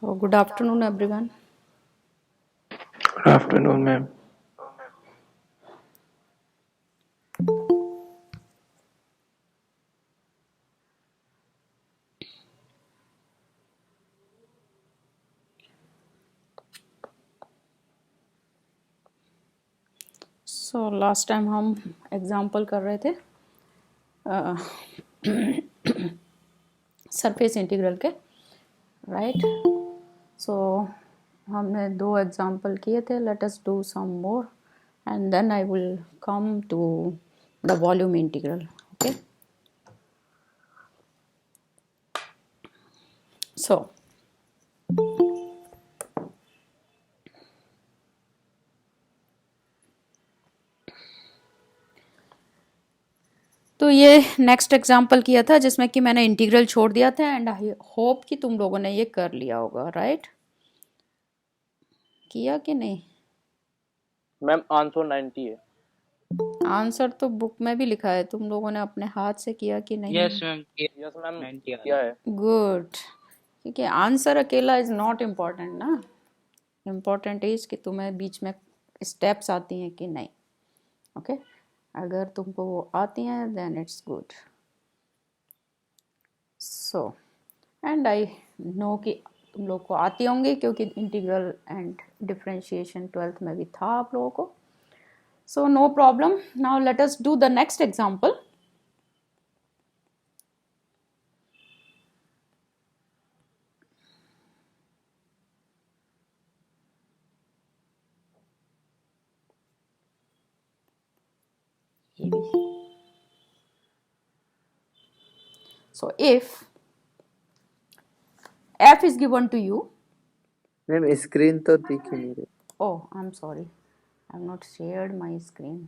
So, good afternoon, everyone. Good afternoon, ma'am. So, last time हम example कर रहे थे सरफेस इंटीग्रल के, राइट? सो हमने 2 एग्जाम्पल किए थे. Let us do some more and then I will come to the volume integral. Okay, so तो ये नेक्स्ट एग्जाम्पल किया था जिसमें कि मैंने इंटीग्रल छोड़ दिया था एंड आई होप कि तुम लोगों ने ये कर लिया होगा, राइट? किया कि नहीं? मैम आंसर 90 है. आंसर तो बुक में भी लिखा है, तुम लोगों ने अपने हाथ से किया कि नहीं? यस मैम 90 किया है. गुड, क्योंकि आंसर अकेला इज नॉट इम्पोर्टेंट ना. इम्पोर्टेंट इज कि तुम्हें बीच में स्टेप्स आती हैं कि नहीं. ओके, अगर तुमको वो आती हैं then it's good. So and I know कि तुम लोग को आती होंगी क्योंकि इंटीग्रल एंड डिफरेंशिएशन 12th में भी था आप लोगों को. So no problem. Now let us do the next example. So if f is given to you. Ma'am screen तो दिखी नहीं रही. Oh, I'm sorry, I have not shared my screen.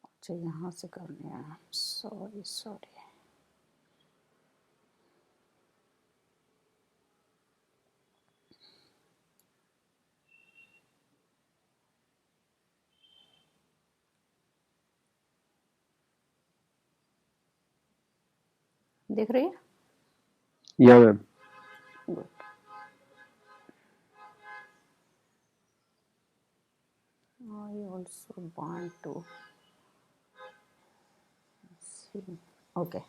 अच्छा, यहाँ से करने हैं. सॉरी. देख रही है? या ma'am. Good. I also want to see. Okay.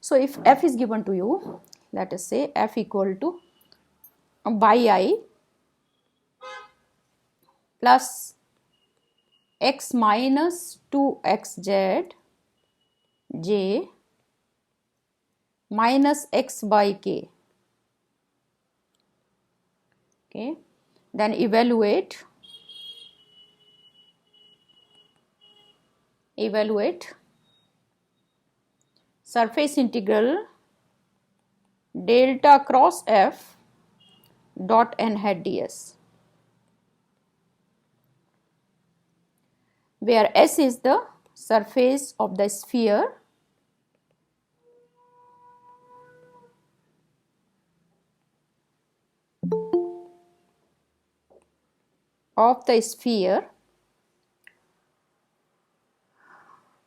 So if f is given to you, let us say f equal to by I plus x minus 2xz j minus x by k. Okay, then evaluate surface integral delta cross f dot n hat ds, where S is the surface of the sphere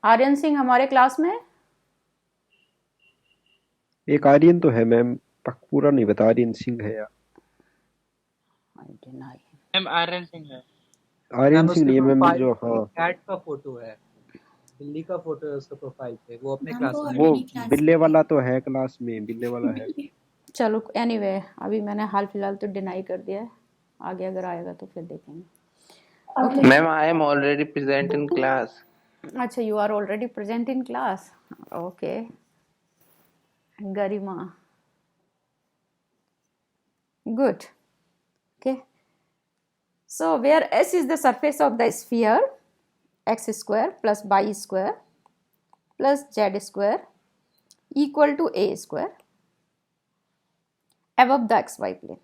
Aryan Singh हमारे class में है? एक आर्यन तो है ma'am, पूरा नहीं बता. आर्यन सिंह है यार. मैम आर्यन सिंह है. आर्यन सिंह नहीं है मैम, जो हाँ कैट का फोटो है, बिल्ली का फोटो है उसका प्रोफाइल पे. वो अपने क्लास में, वो बिल्ले वाला तो है क्लास में, बिल्ले वाला है. चलो एनीवे अभी मैंने हाल फिलहाल तो डिनाई कर दिया है, आगे अगर आएगा तो फिर देखेंगे. Ma'am I am already present in class. अच्छा, you are already present in class. Okay, Garima, good. Okay, so where S is the surface of the sphere x square plus y square plus z square equal to a square above the xy plane.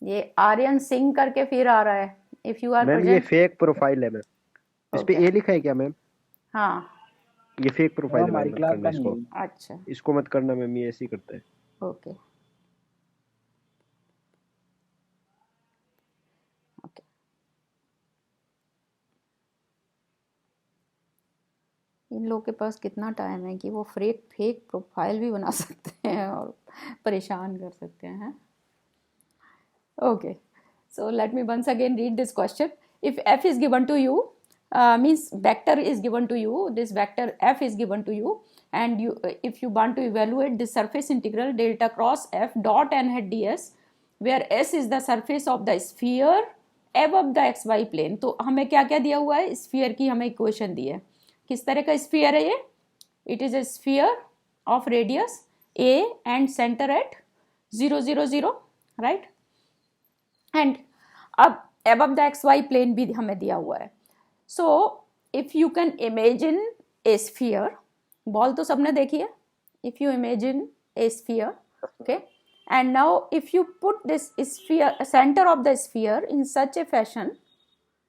ये आर्यन सिंह करके फिर आ रहा है. If you are ma'am ये fake profile है ma'am. इस पे ए लिखा है क्या मैम? हाँ, ये फेक प्रोफाइल है, मत करना इसको. अच्छा, इसको मत करना मैम, ये ऐसे ही करता है. ओके. इन लोग के पास कितना टाइम है कि वो फेक प्रोफाइल भी बना सकते हैं और परेशान कर सकते हैं. Okay, so let me once again read this question. If f is given to you, means vector is given to you, this vector f is given to you, and if you want to evaluate the surface integral delta cross f dot n hat ds, where s is the surface of the sphere above the xy plane. तो हमें क्या क्या दिया हुआ है, sphere की हमें equation दी है. किस तरह का स्फीयर है ये? It is a sphere of radius a and center at 0 0 0, right? And अब above the xy plane भी हमें दिया हुआ है. सो if you can imagine A sphere, ball तो सबने देखी है. If you imagine A sphere, okay, and now if you put this sphere centre of the sphere in such A fashion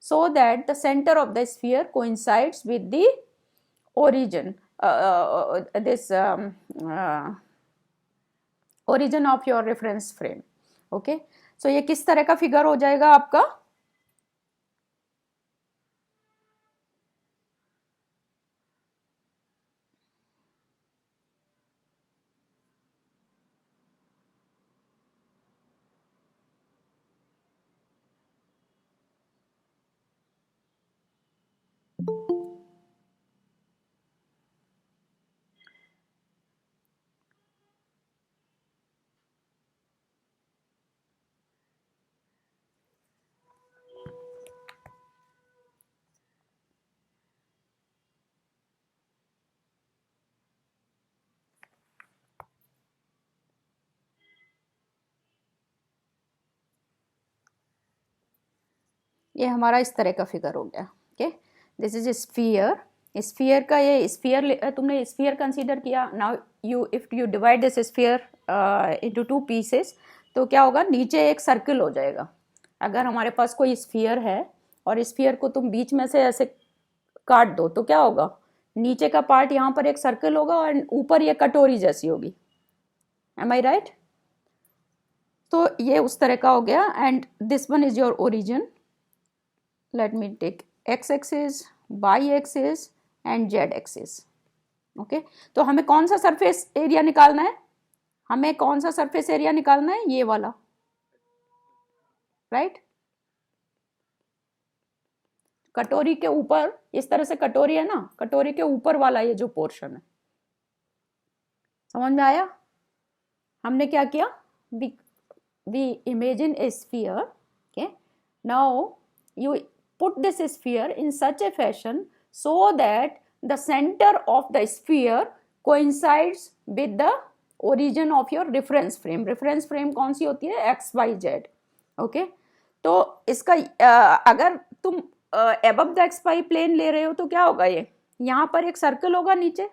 so that the center of the sphere coincides with the origin, origin of your reference frame. Okay, so ये किस तरह का figure हो जाएगा आपका? ये हमारा इस तरह का फिगर हो गया. Okay, this is sphere. Sphere का ये स्फीयर तुमने स्फीयर कंसीडर किया. Now you if you divide this sphere into 2 pieces, तो क्या होगा, नीचे एक सर्कल हो जाएगा. अगर हमारे पास कोई स्फीयर है और स्फीयर को तुम बीच में से ऐसे काट दो तो क्या होगा, नीचे का पार्ट यहाँ पर एक सर्कल होगा और ऊपर ये कटोरी जैसी होगी. एम आई राइट? तो ये उस तरह का हो गया. And this one is your origin. Let me take x-axis, y-axis and z-axis. Okay, तो हमें कौन सा सरफेस एरिया निकालना है? हमें कौन सा सरफेस एरिया निकालना है? ये वाला, राइट? कटोरी के ऊपर, इस तरह से कटोरी है ना, कटोरी के ऊपर वाला ये जो पोर्शन है, समझ में आया? हमने क्या किया? we imagine a sphere. Okay, now you put this sphere in such a fashion so that the center of the sphere coincides with the origin of your reference frame. reference frame कौन सी होती है? x, y, z. okay, तो इसका अगर तुम above the xy plane ले रहे हो तो क्या होगा, ये यहाँ पर एक सर्कल होगा नीचे,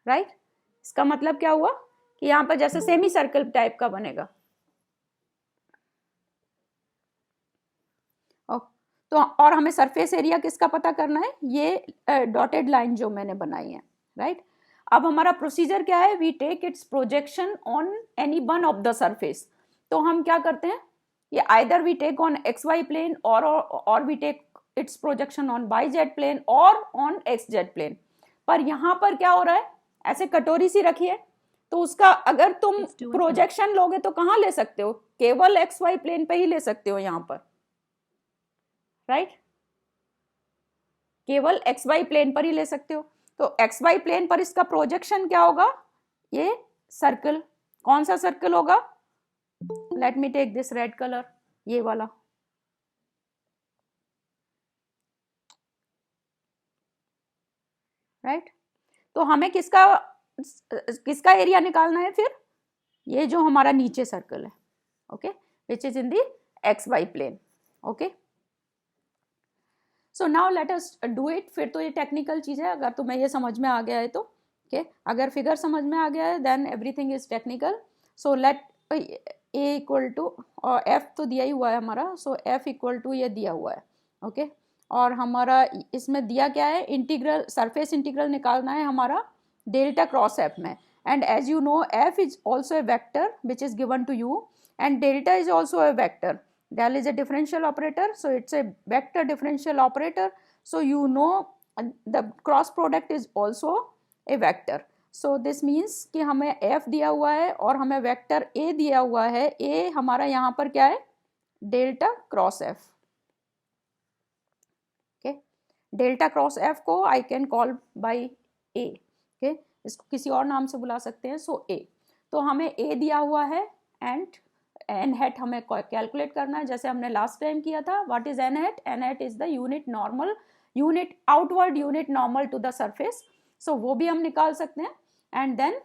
राइट? इसका मतलब क्या हुआ कि यहाँ पर जैसे सेमी सर्कल टाइप का बनेगा. तो और हमें सरफेस एरिया किसका पता करना है? ये डॉटेड लाइन जो मैंने बनाई है, राइट? अब हमारा प्रोसीजर क्या है? We take its projection on any one of the surface. तो हम क्या करते हैं, ये either we take on x Y plane और we take its projection on y z plane और ऑन एक्स जेड प्लेन. पर यहाँ पर क्या हो रहा है, ऐसे कटोरी सी रखी है, तो उसका अगर तुम प्रोजेक्शन लोगे तो कहाँ ले सकते हो? केवल एक्स वाई प्लेन पे ही ले सकते हो यहाँ पर, राइट? केवल एक्स वाई प्लेन पर ही ले सकते हो. तो एक्स वाई प्लेन पर इसका प्रोजेक्शन क्या होगा? ये सर्कल. कौन सा सर्कल होगा? Let me take this red colour, ये वाला, राइट? तो हमें किसका एरिया निकालना है फिर? ये जो हमारा नीचे सर्कल है, okay, which is in the X Y plane. Okay, so now let us do it. फिर तो ये टेक्निकल चीज है, अगर तुम्हें ये समझ में आ गया है तो ओके. अगर फिगर समझ में आ गया है then everything is technical. So let A equal to, और एफ तो दिया ही हुआ है हमारा, सो एफ इक्वल टू ये दिया हुआ है, ओके. और हमारा इसमें दिया क्या है? इंटीग्रल, सरफेस इंटीग्रल निकालना है हमारा डेल्टा क्रॉस एफ में. And as you know F is also a vector which is given to you, and delta is also a vector. Del is a differential operator, so it's a vector differential operator. So you know the cross product is also a vector. So this means कि हमें f दिया हुआ है और हमें vector a दिया हुआ है. a हमारा यहाँ पर क्या है, delta cross f. Okay, delta cross f को I can call by a. Okay, इसको किसी और नाम से बुला सकते हैं. सो a, तो हमें a दिया हुआ है एंड n हैट हमें कैलकुलेट करना है जैसे हमने लास्ट टाइम किया था. What is n hat? n hat is the unit normal, unit outward unit normal to the surface. So वो भी हम निकाल सकते हैं and then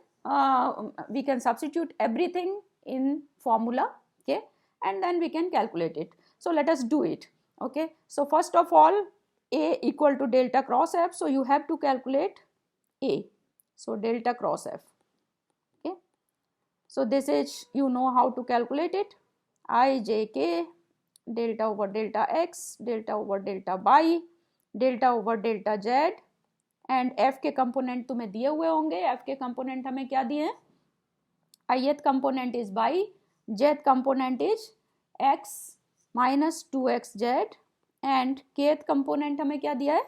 we can substitute everything in formula. Okay, and then we can calculate it. So let us do it. Okay, so first of all, a equal to delta cross f, so you have to calculate a. So delta cross f. Okay, so this is, you know how to calculate it. I j k delta over delta x, delta over delta y, delta over delta z. And f के component तुम्हें दिए हुए होंगे. f के component हमें क्या दिए हैं? ith component is y, jth component is x minus 2xz and kth component हमें क्या दिया है?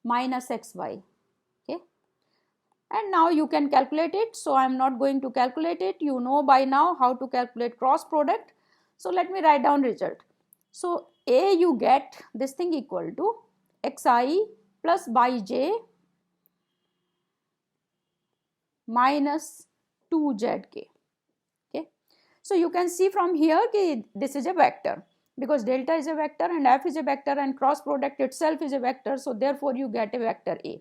Minus xy. Okay, and now you can calculate it. So I am not going to calculate it. You know by now how to calculate cross product. So let me write down result. सो a you get this thing equal to xi plus yj minus 2zk. Okay, so you can see from here कि this is a vector because delta is a vector and f is a vector and cross product itself is a vector, so therefore you get a vector a.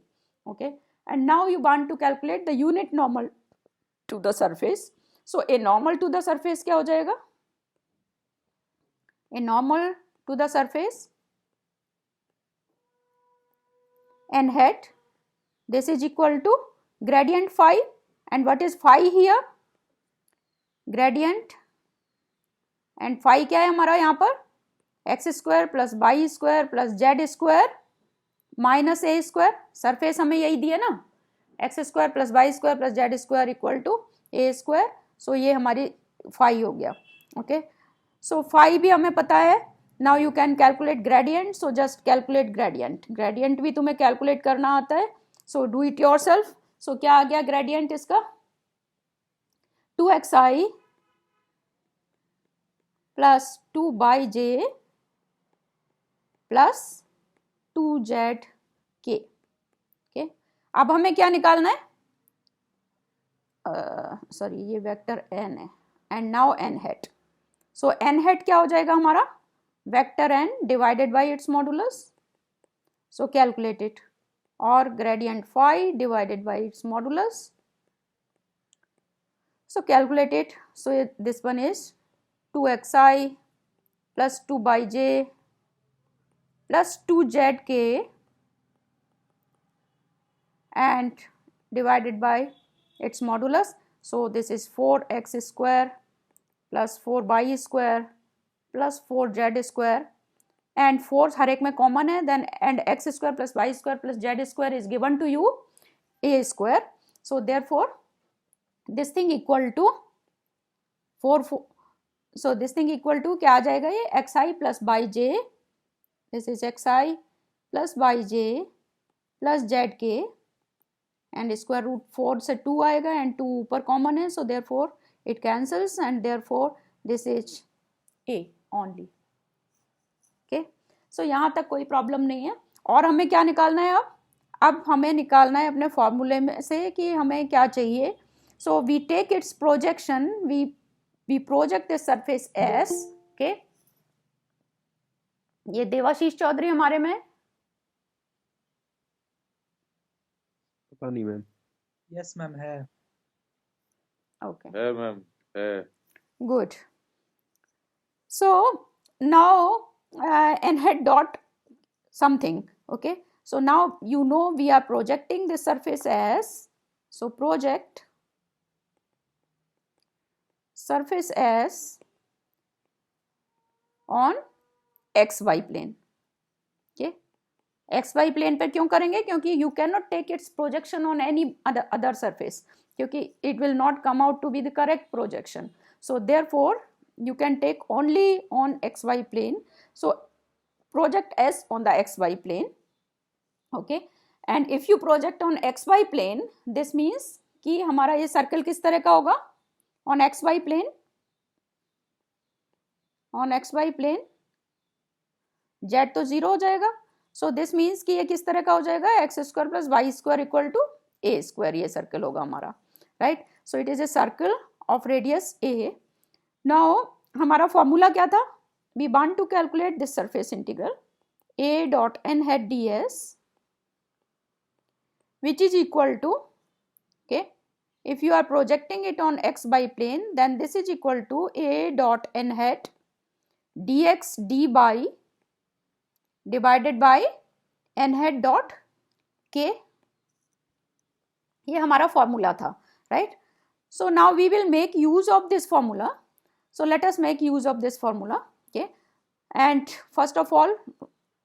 Okay, and now you want to calculate the unit normal to the surface. So a normal to the surface क्या हो जाएगा? A normal to the surface n hat, this is equal to gradient phi. And what is phi here? Gradient, and phi क्या है हमारा यहाँ पर? x square plus Y square plus Z square minus a square. Surface हमें यही दिया ना, x square plus Y square plus Z square equal to A square. So ये हमारी phi हो गया. ओके, सो phi भी हमें पता है. Now you can calculate gradient. So just calculate gradient. Gradient भी तुम्हें कैलकुलेट करना आता है. So do it your self. So क्या आ गया ग्रेडियंट इसका? 2xi plus 2yj plus 2zk. Okay, अब हमें क्या निकालना है? सॉरी, ये वेक्टर n है and now n hat. So n hat क्या हो जाएगा हमारा? Vector n divided by it's modulus. So calculate it. or gradient phi divided by its modulus. So calculate it. So this one is 2xi plus 2yj plus 2zk and divided by its modulus. So this is 4x square plus 4y square plus 4z square. And 4 हर एक में common है. देन एंड x square plus Y square plus Z square is given to you a square. So therefore this thing equal to 4. So this thing equal to क्या आ जाएगा? ये xi plus by J. This is xi plus by J plus Z K and square root 4 से 2 आएगा एंड 2 ऊपर common है. So therefore it cancels and therefore this is a only. Okay, so यहाँ तक कोई प्रॉब्लम नहीं है. और हमें क्या निकालना है अब हमें निकालना है अपने फॉर्मूले में से कि हमें क्या चाहिए. So we take its projection, we project the surface S. Okay, ये देवाशीष चौधरी हमारे में. पता नहीं मैम. यस मैम है. ओके, है मैम, है. Good. So now n hat dot something. Okay, so now you know we are projecting the surface as, so project surface as on xy plane. Okay, xy plane पर क्यों करेंगे? क्योंकि you cannot take its projection on any other surface, क्योंकि it will not come out to be the correct projection. So therefore you can take only on xy plane. So project S on the xy plane. Okay, and if you project on x Y plane, this means कि हमारा ये circle किस तरह का होगा on x Y plane, on x Y plane Z तो 0 हो जाएगा, सो दिस मीन्स कि ये किस तरह का हो जाएगा, X square plus Y square equal to A square, ये सर्कल होगा हमारा, right. So it is a circle of radius A. Now हमारा फॉर्मूला क्या था, we want to calculate this surface integral a dot n head ds which is equal to, okay, if you are projecting it on x by plane then this is equal to a dot n hat dx d by divided by n hat dot k, ये हमारा formula था, right. So now we will make use of this formula, so let us make use of this formula, okay. And first of all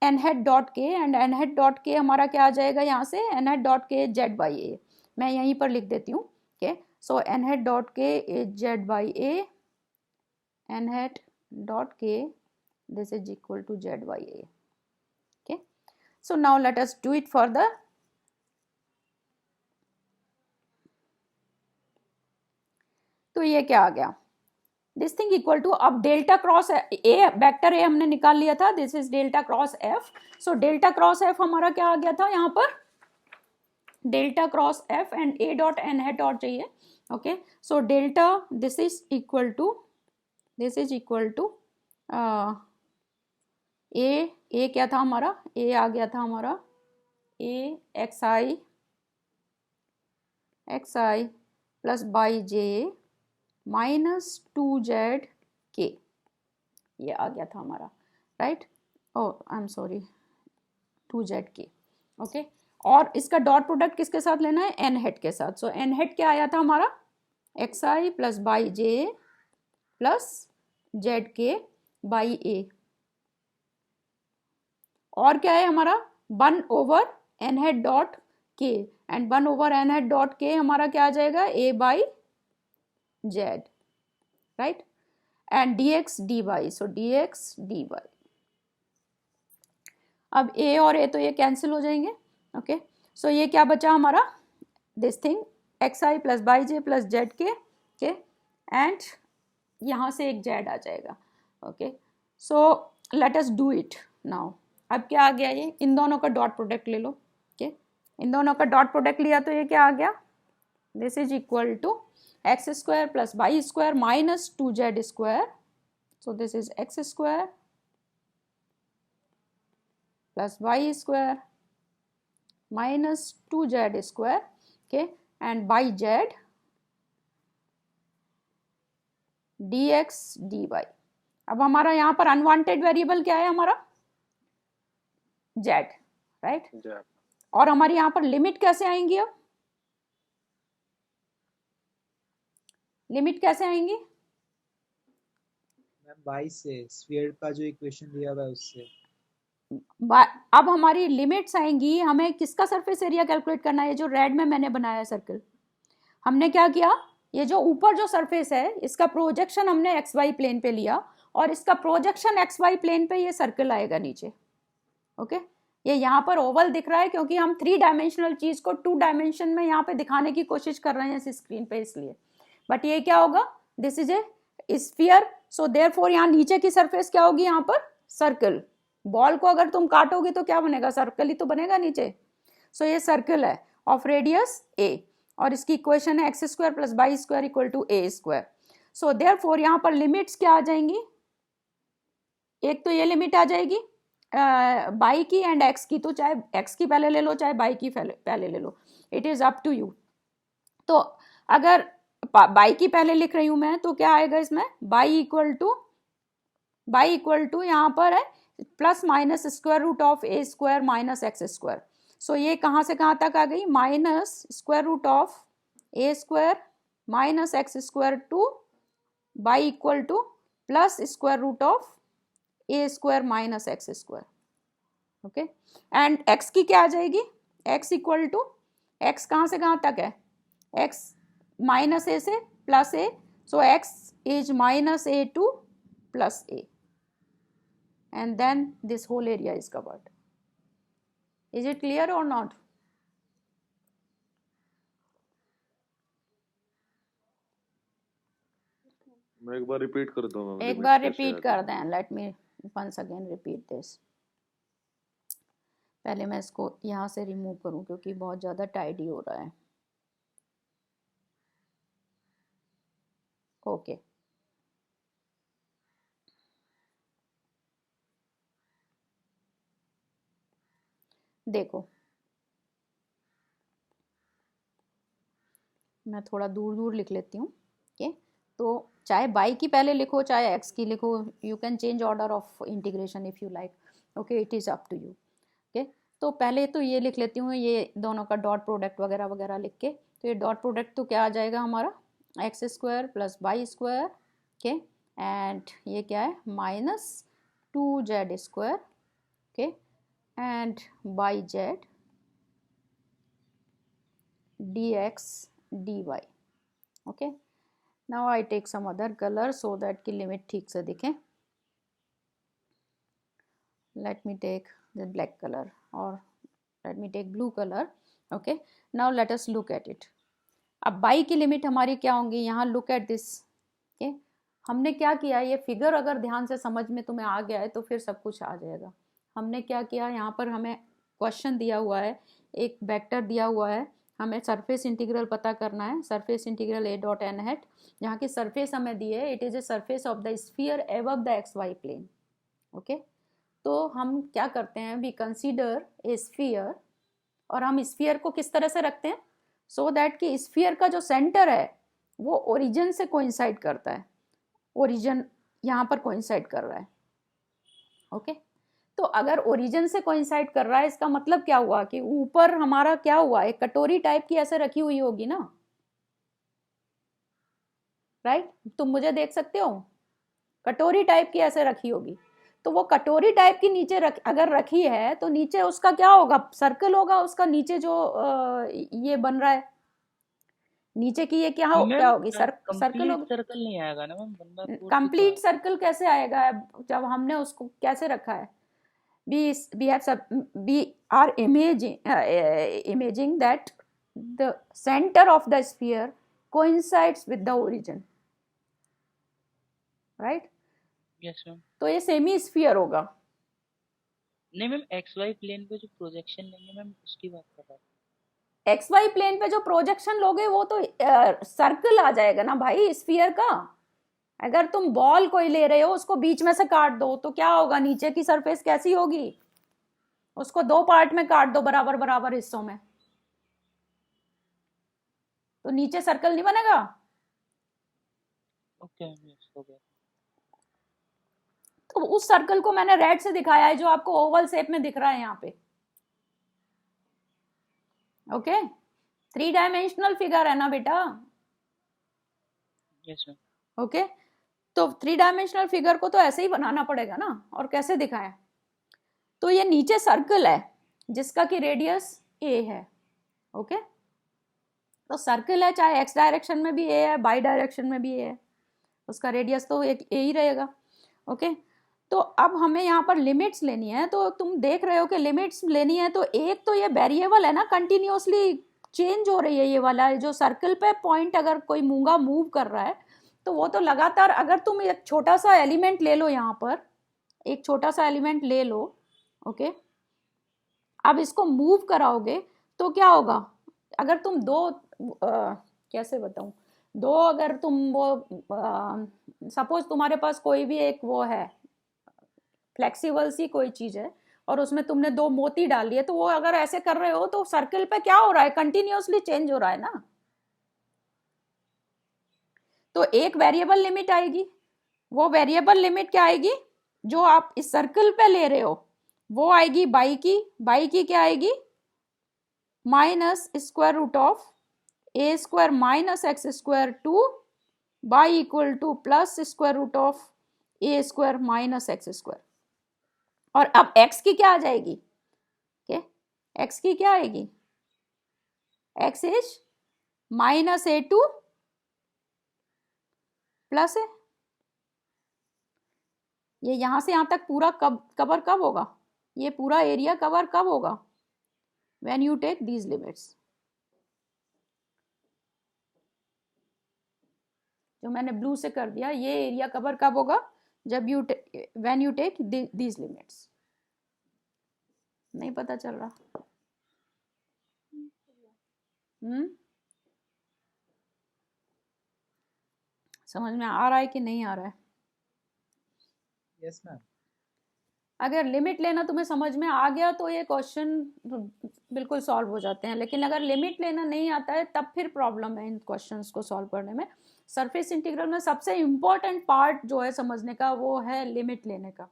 n hat dot K, and n hat dot K हमारा क्या आ जाएगा यहाँ से, n hat dot K Z by A, मैं यहीं पर लिख देती हूँ, okay. So n hat dot K is Z by A, n hat dot K this is equal to z by a, okay. So now let us do it further. तो ये क्या आ गया, दिस थिंग इक्वल टू, अब delta cross a, vector a हमने निकाल लिया था, this is delta cross f. So delta cross f हमारा क्या आ गया था यहाँ पर, delta cross f and a dot n hat dot चाहिए, okay. So delta this is equal to a क्या था हमारा, ए आ गया था हमारा a x i plus by j minus 2z k, ये आ गया था हमारा, right. Oh I am sorry, 2z k, okay. और इसका डॉट प्रोडक्ट किसके साथ लेना है, n हेड के साथ। सो n हेड क्या आया था हमारा, xi plus by J plus Z के बाई ए, और क्या है हमारा 1 over n head dot K, and 1 over n head dot K हमारा क्या आ जाएगा, a by z, right, and dx dy, so dx dy। अब a और a तो ये कैंसिल हो जाएंगे, ओके। सो ये क्या बचा हमारा, this thing xi plus by J plus Z के, ओके, एंड यहाँ से एक z आ जाएगा, okay. So let us do it now. अब क्या आ गया, ये इन दोनों का डॉट प्रोडक्ट ले लो, ओके। इन दोनों का डॉट प्रोडक्ट लिया तो ये क्या आ गया, this is equal to X square plus Y square minus 2z square, so this is X square plus Y square minus 2z square, okay, and by Z dx dy। अब हमारा यहाँ पर अनवांटेड वेरिएबल क्या है हमारा, z, right. और हमारी यहाँ पर लिमिट कैसे आएंगी, अब लिमिट कैसे आएंगी, मैम 22 से स्फीयर का जो इक्वेशन दिया हुआ है उससे, अब हमारी लिमिट्स आएंगी, हमें किसका सरफेस एरिया कैलकुलेट करना है, जो रेड में मैंने बनाया सर्कल, हमने क्या किया, ये जो ऊपर जो सरफेस है इसका प्रोजेक्शन हमने एक्स वाई प्लेन पे लिया, और इसका प्रोजेक्शन एक्स वाई प्लेन पे ये सर्कल आएगा नीचे, ओके। ये यहाँ पर ओवल दिख रहा है क्योंकि हम 3 डायमेंशनल चीज को 2 डायमेंशन में यहाँ पे दिखाने की कोशिश कर रहे हैं इस स्क्रीन पे, इसलिए। बट ये क्या होगा, this is a sphere, so therefore यहाँ नीचे की सरफेस क्या होगी, यहाँ पर सर्कल। बॉल को अगर तुम काटोगे तो क्या बनेगा, सर्कल ही तो बनेगा नीचे। सो ये सर्कल है ऑफ रेडियस ए, और इसकी इक्वेशन है X square plus Y square equal to A square. So therefore यहाँ पर लिमिट्स क्या आ जाएंगी, एक तो ये लिमिट आ जाएगी बाई की एंड एक्स की, तो चाहे एक्स की पहले ले लो चाहे बाई की पहले ले लो, it is up to you. तो अगर बाई की पहले लिख रही हूं मैं, तो क्या आएगा इसमें, बाई इक्वल टू यहाँ पर है plus minus square root of A square minus x square. So ये कहाँ से कहाँ तक आ गई, minus square root of A square minus x square two by equal to plus square root of A square minus x square, okay. And x की क्या आ जाएगी, एक्स इक्वल टू, एक्स कहाँ से कहाँ तक है, एक्स माइनस ए से plus A, so x is minus A two plus A, and then this whole area is covered. Is it clear or not? मैं एक बार रिपीट करता हूँ मैम, एक limits बार कैसे रिपीट आती कर हैं? दें, let me once again repeat this. पहले मैं इसको यहाँ से रिमूव करूँ क्योंकि बहुत ज़्यादा टाइडी हो रहा है। ओके देखो, मैं थोड़ा दूर दूर लिख लेती हूँ। ओके, तो चाहे बाई की पहले लिखो चाहे एक्स की लिखो, you can change order of integration if you like. Okay, it is up to you. Okay, तो पहले तो ये लिख लेती हूँ, ये दोनों का डॉट प्रोडक्ट वगैरह वगैरह लिख के। तो ये डॉट प्रोडक्ट तो क्या आ जाएगा हमारा, x square plus Y square. Okay, and ये क्या है, minus 2z square. Okay, and by Z dx dy। Okay, now I take some other colour so that की लिमिट ठीक से दिखे। Let me take the black colour और let me take blue colour. Okay, now let us look at it. अब y की limit हमारी क्या होंगी, यहाँ लुक एट दिस। ओके, हमने क्या किया, ये फिगर अगर ध्यान से समझ में तुम्हें आ गया है तो फिर सब कुछ आ जाएगा। हमने क्या किया, यहाँ पर हमें क्वेश्चन दिया हुआ है, एक वेक्टर दिया हुआ है, हमें सरफेस इंटीग्रल पता करना है, surface integral A dot N hat. यहाँ की सरफेस हमें दी है, it is a surface of the sphere above the X Y plane. Okay, तो हम क्या करते हैं, वी कंसीडर ए स्फीयर, और हम स्फीयर को किस तरह से रखते हैं, सो दैट कि स्फीयर का जो सेंटर है वो ओरिजिन से कोइंसाइड करता है, ओरिजिन यहाँ पर कोइंसाइड कर रहा है। ओके, तो अगर ओरिजिन से कोइंसाइड कर रहा है इसका मतलब क्या हुआ कि ऊपर हमारा क्या हुआ, एक कटोरी टाइप की ऐसे रखी हुई होगी ना, राइट? तुम मुझे देख सकते हो, कटोरी टाइप की ऐसे रखी होगी। तो वो कटोरी टाइप की नीचे अगर रखी है तो नीचे उसका क्या होगा, सर्कल होगा उसका नीचे जो ये बन रहा है नीचे की, ये क्या मैम होगी, सर्कल कंप्लीट होगी। सर्कल नहीं आएगा ना मैम, बनना पूर्ण तो कंप्लीट आएगा। सर्कल कैसे आएगा जब हमने उसको कैसे रखा है, we are imaging that the center of the sphere coincides with the origin, right? Yes ma'am. तो ये सेमी स्फीयर होगा। नहीं मैम, एक्स वाई प्लेन पे जो प्रोजेक्शन लेंगे मैम उसकी बात कर रहा हूँ। एक्स वाई प्लेन पे जो प्रोजेक्शन लोगे वो तो सर्कल आ जाएगा ना भाई स्फीयर का। अगर तुम बॉल कोई ले रहे हो उसको बीच में से काट दो तो क्या होगा, नीचे की सरफेस कैसी होगी, उसको दो पार्ट में काट दो बराबर बराबर हिस्सों में, तो नीचे सर्कल नहीं बनेगा। ओके मैम, यस हो गया। तो उस सर्कल को मैंने रेड से दिखाया है जो आपको ओवल शेप में दिख रहा है यहाँ पे। ओके, 3 डायमेंशनल फिगर है ना बेटा। Yes ma'am. ओके, तो 3 डायमेंशनल फिगर को तो ऐसे ही बनाना पड़ेगा ना, और कैसे दिखाएं, तो ये नीचे सर्कल है जिसका कि रेडियस ए है। ओके, तो सर्कल है चाहे एक्स डायरेक्शन में भी ए है, बाई डायरेक्शन में भी ए है, उसका रेडियस तो एक ए ही रहेगा। ओके, तो अब हमें यहाँ पर लिमिट्स लेनी है, तो तुम देख रहे हो कि लिमिट्स लेनी है, तो एक तो ये वेरिएबल है ना, कंटिन्यूसली चेंज हो रही है ये वाला, जो सर्कल पे पॉइंट अगर कोई मूंगा मूव कर रहा है तो वो तो लगातार, अगर तुम एक छोटा सा एलिमेंट ले लो, यहाँ पर एक छोटा सा एलिमेंट ले लो। ओके, अब इसको मूव कराओगे तो क्या होगा, अगर तुम कैसे बताऊं, अगर तुम वो सपोज तुम्हारे पास कोई भी एक वो है फ्लेक्सिबल सी कोई चीज है और उसमें तुमने 2 मोती डाल दिए, तो वो अगर ऐसे कर रहे हो तो सर्कल पे क्या हो रहा है, कंटिन्यूअसली चेंज हो रहा है ना। तो एक वेरिएबल लिमिट आएगी, वो वेरिएबल लिमिट क्या आएगी, जो आप इस सर्कल पे ले रहे हो वो आएगी बाई की क्या आएगी, minus square root of A square minus x square two by equal to plus square root of A square minus x square. और अब x की क्या आ जाएगी, x की क्या आएगी, x is minus A two plus है, ये यहां से यहां तक पूरा कवर कब होगा, ये पूरा एरिया कवर कब होगा, when you take these limits. जो मैंने ब्लू से कर दिया, ये एरिया कवर कब होगा, जब you when you take these limits. नहीं पता चल रहा? समझ में आ रहा है कि नहीं आ रहा है? Yes ma'am. अगर लिमिट लेना तुम्हें समझ में आ गया तो ये क्वेश्चन बिल्कुल सॉल्व हो जाते हैं, लेकिन अगर लिमिट लेना नहीं आता है तब फिर प्रॉब्लम है इन क्वेश्चंस को सॉल्व करने में। सरफेस इंटीग्रल में सबसे इम्पोर्टेंट पार्ट जो है समझने का वो है लिमिट लेने का।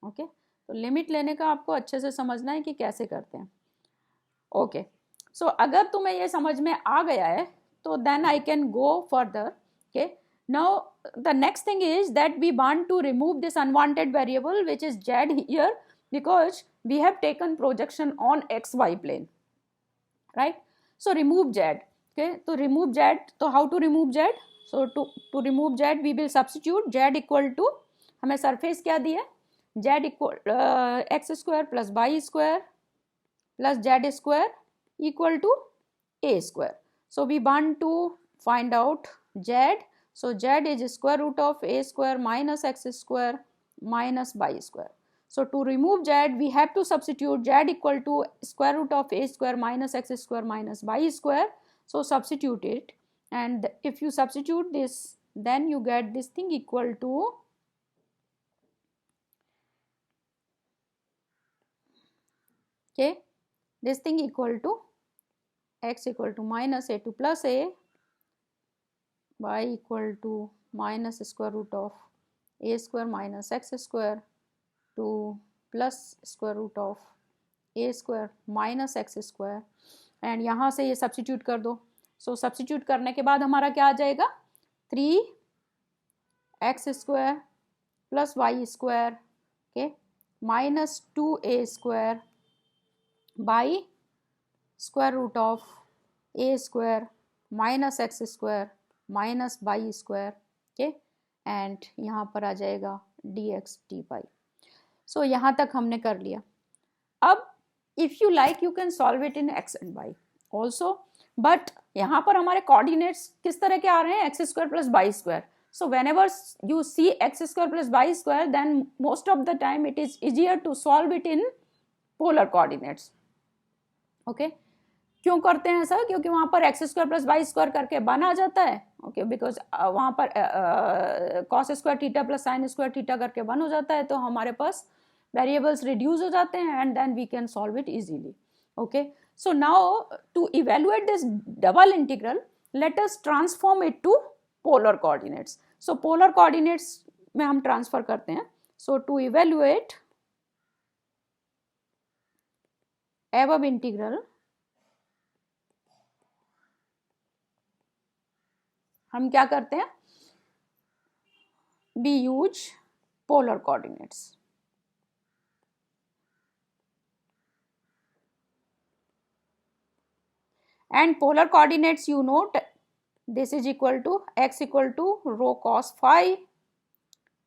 ओके, तो लिमिट लेने का आपको अच्छे से समझना है कि कैसे करते हैं। ओके, सो अगर तुम्हें ये समझ में आ गया है तो then I can go further. Okay, now the next thing is that we want to remove this unwanted variable which is z here, because we have taken projection on xy plane, right? So remove z. Okay, to remove z, so how to remove z? So to remove z we will substitute z equal to, हमें surface क्या दी है, z equal x square plus y square plus z square equal to a square. So we want to find out z. So z is square root of a square minus x square minus y square. So to remove z we have to substitute z equal to square root of a square minus x square minus y square. So substitute it, and if you substitute this then you get this thing equal to, okay, this thing equal to x equal to minus a2 plus a, y equal to minus square root of a square minus x square to plus square root of a square minus x square, and यहाँ से ये substitute कर दो। सो substitute करने के बाद हमारा क्या आ जाएगा, 3x square plus Y square, okay, minus 2a square by square root of a square minus x square minus Y square, okay, and यहाँ पर आ जाएगा dx dy। सो यहाँ तक हमने कर लिया। अब if you like you can solve it in x and y also, but यहाँ पर हमारे कोऑर्डिनेट्स किस तरह के आ रहे हैं, X square plus Y square. So whenever you see X square plus Y square then most of the time it is easier to solve it in polar coordinates. Okay, क्यों करते हैं ऐसा, क्योंकि वहाँ पर X square plus Y square करके 1 आ जाता है। ओके, बिकॉज वहाँ पर cos square theta plus sine square theta करके 1 हो जाता है, तो हमारे पास वेरिएबल्स रिड्यूस हो जाते हैं and then we can solve it easily. Okay, so now to evaluate this double integral let us transform it to polar coordinates. So polar coordinates में हम ट्रांसफर करते हैं। So to evaluate above integral हम क्या करते हैं, we use polar coordinates। and polar coordinates you note this is equal to x equal to rho cos phi,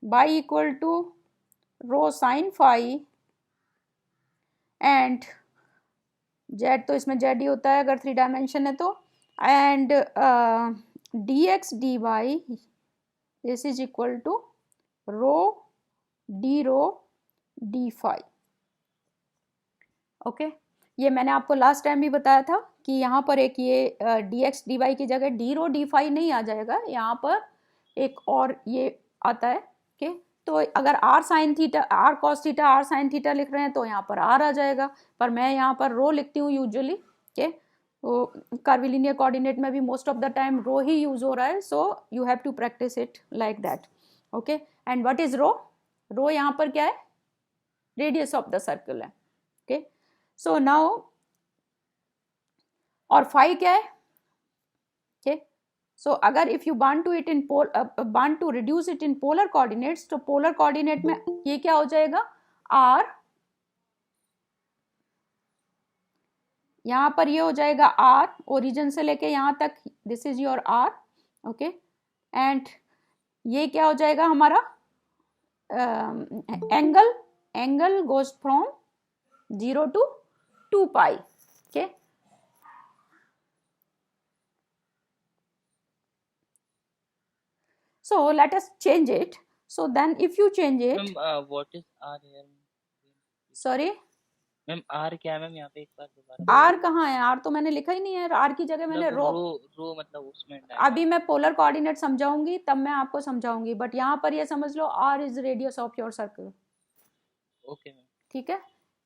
y equal to rho sin phi, and z तो इसमें z ही होता है अगर 3 dimension है तो, and dx dy this is equal to rho d rho d phi। Okay, ये मैंने आपको लास्ट टाइम भी बताया था कि यहाँ पर एक ये dx dy की जगह d rho d phi नहीं आ जाएगा, यहाँ पर एक और ये आता है। ओके, तो अगर r sin theta r cos theta r sin theta लिख रहे हैं तो यहाँ पर r आ जाएगा, पर मैं यहाँ पर रो लिखती हूँ यूजुअली। ओके, तो कर्विलिनियर कोऑर्डिनेट में भी most of the time rho ही यूज हो रहा है, so you have to practise it like that. Okay, and what is rho, rho यहाँ पर क्या है, रेडियस ऑफ द सर्कल है। ओके, सो नाउ और फाई क्या है। ओके, सो अगर if you want to it in want to reduce it in polar coordinates, तो पोलर कोऑर्डिनेट में ये क्या हो जाएगा, r, यहाँ पर ये हो जाएगा r ओरिजिन से लेके यहाँ तक, this is your r। Okay, and ये क्या हो जाएगा हमारा angle goes from 0 to 2 pi. Okay, So let us change it. So then if you change it, ma'am what is R here? sorry, ma'am R क्या है ma'am? यहाँ पे एक बार दोबारा r कहाँ है? r तो मैंने लिखा ही नहीं है, r की जगह मैंने मतलब रो, रो मतलब उसमें अभी मैं पोलर कोऑर्डिनेट समझाऊंगी तब मैं आपको समझाऊंगी, बट यहाँ पर ये समझ लो r is radius of your circle. Okay ma'am. ठीक है,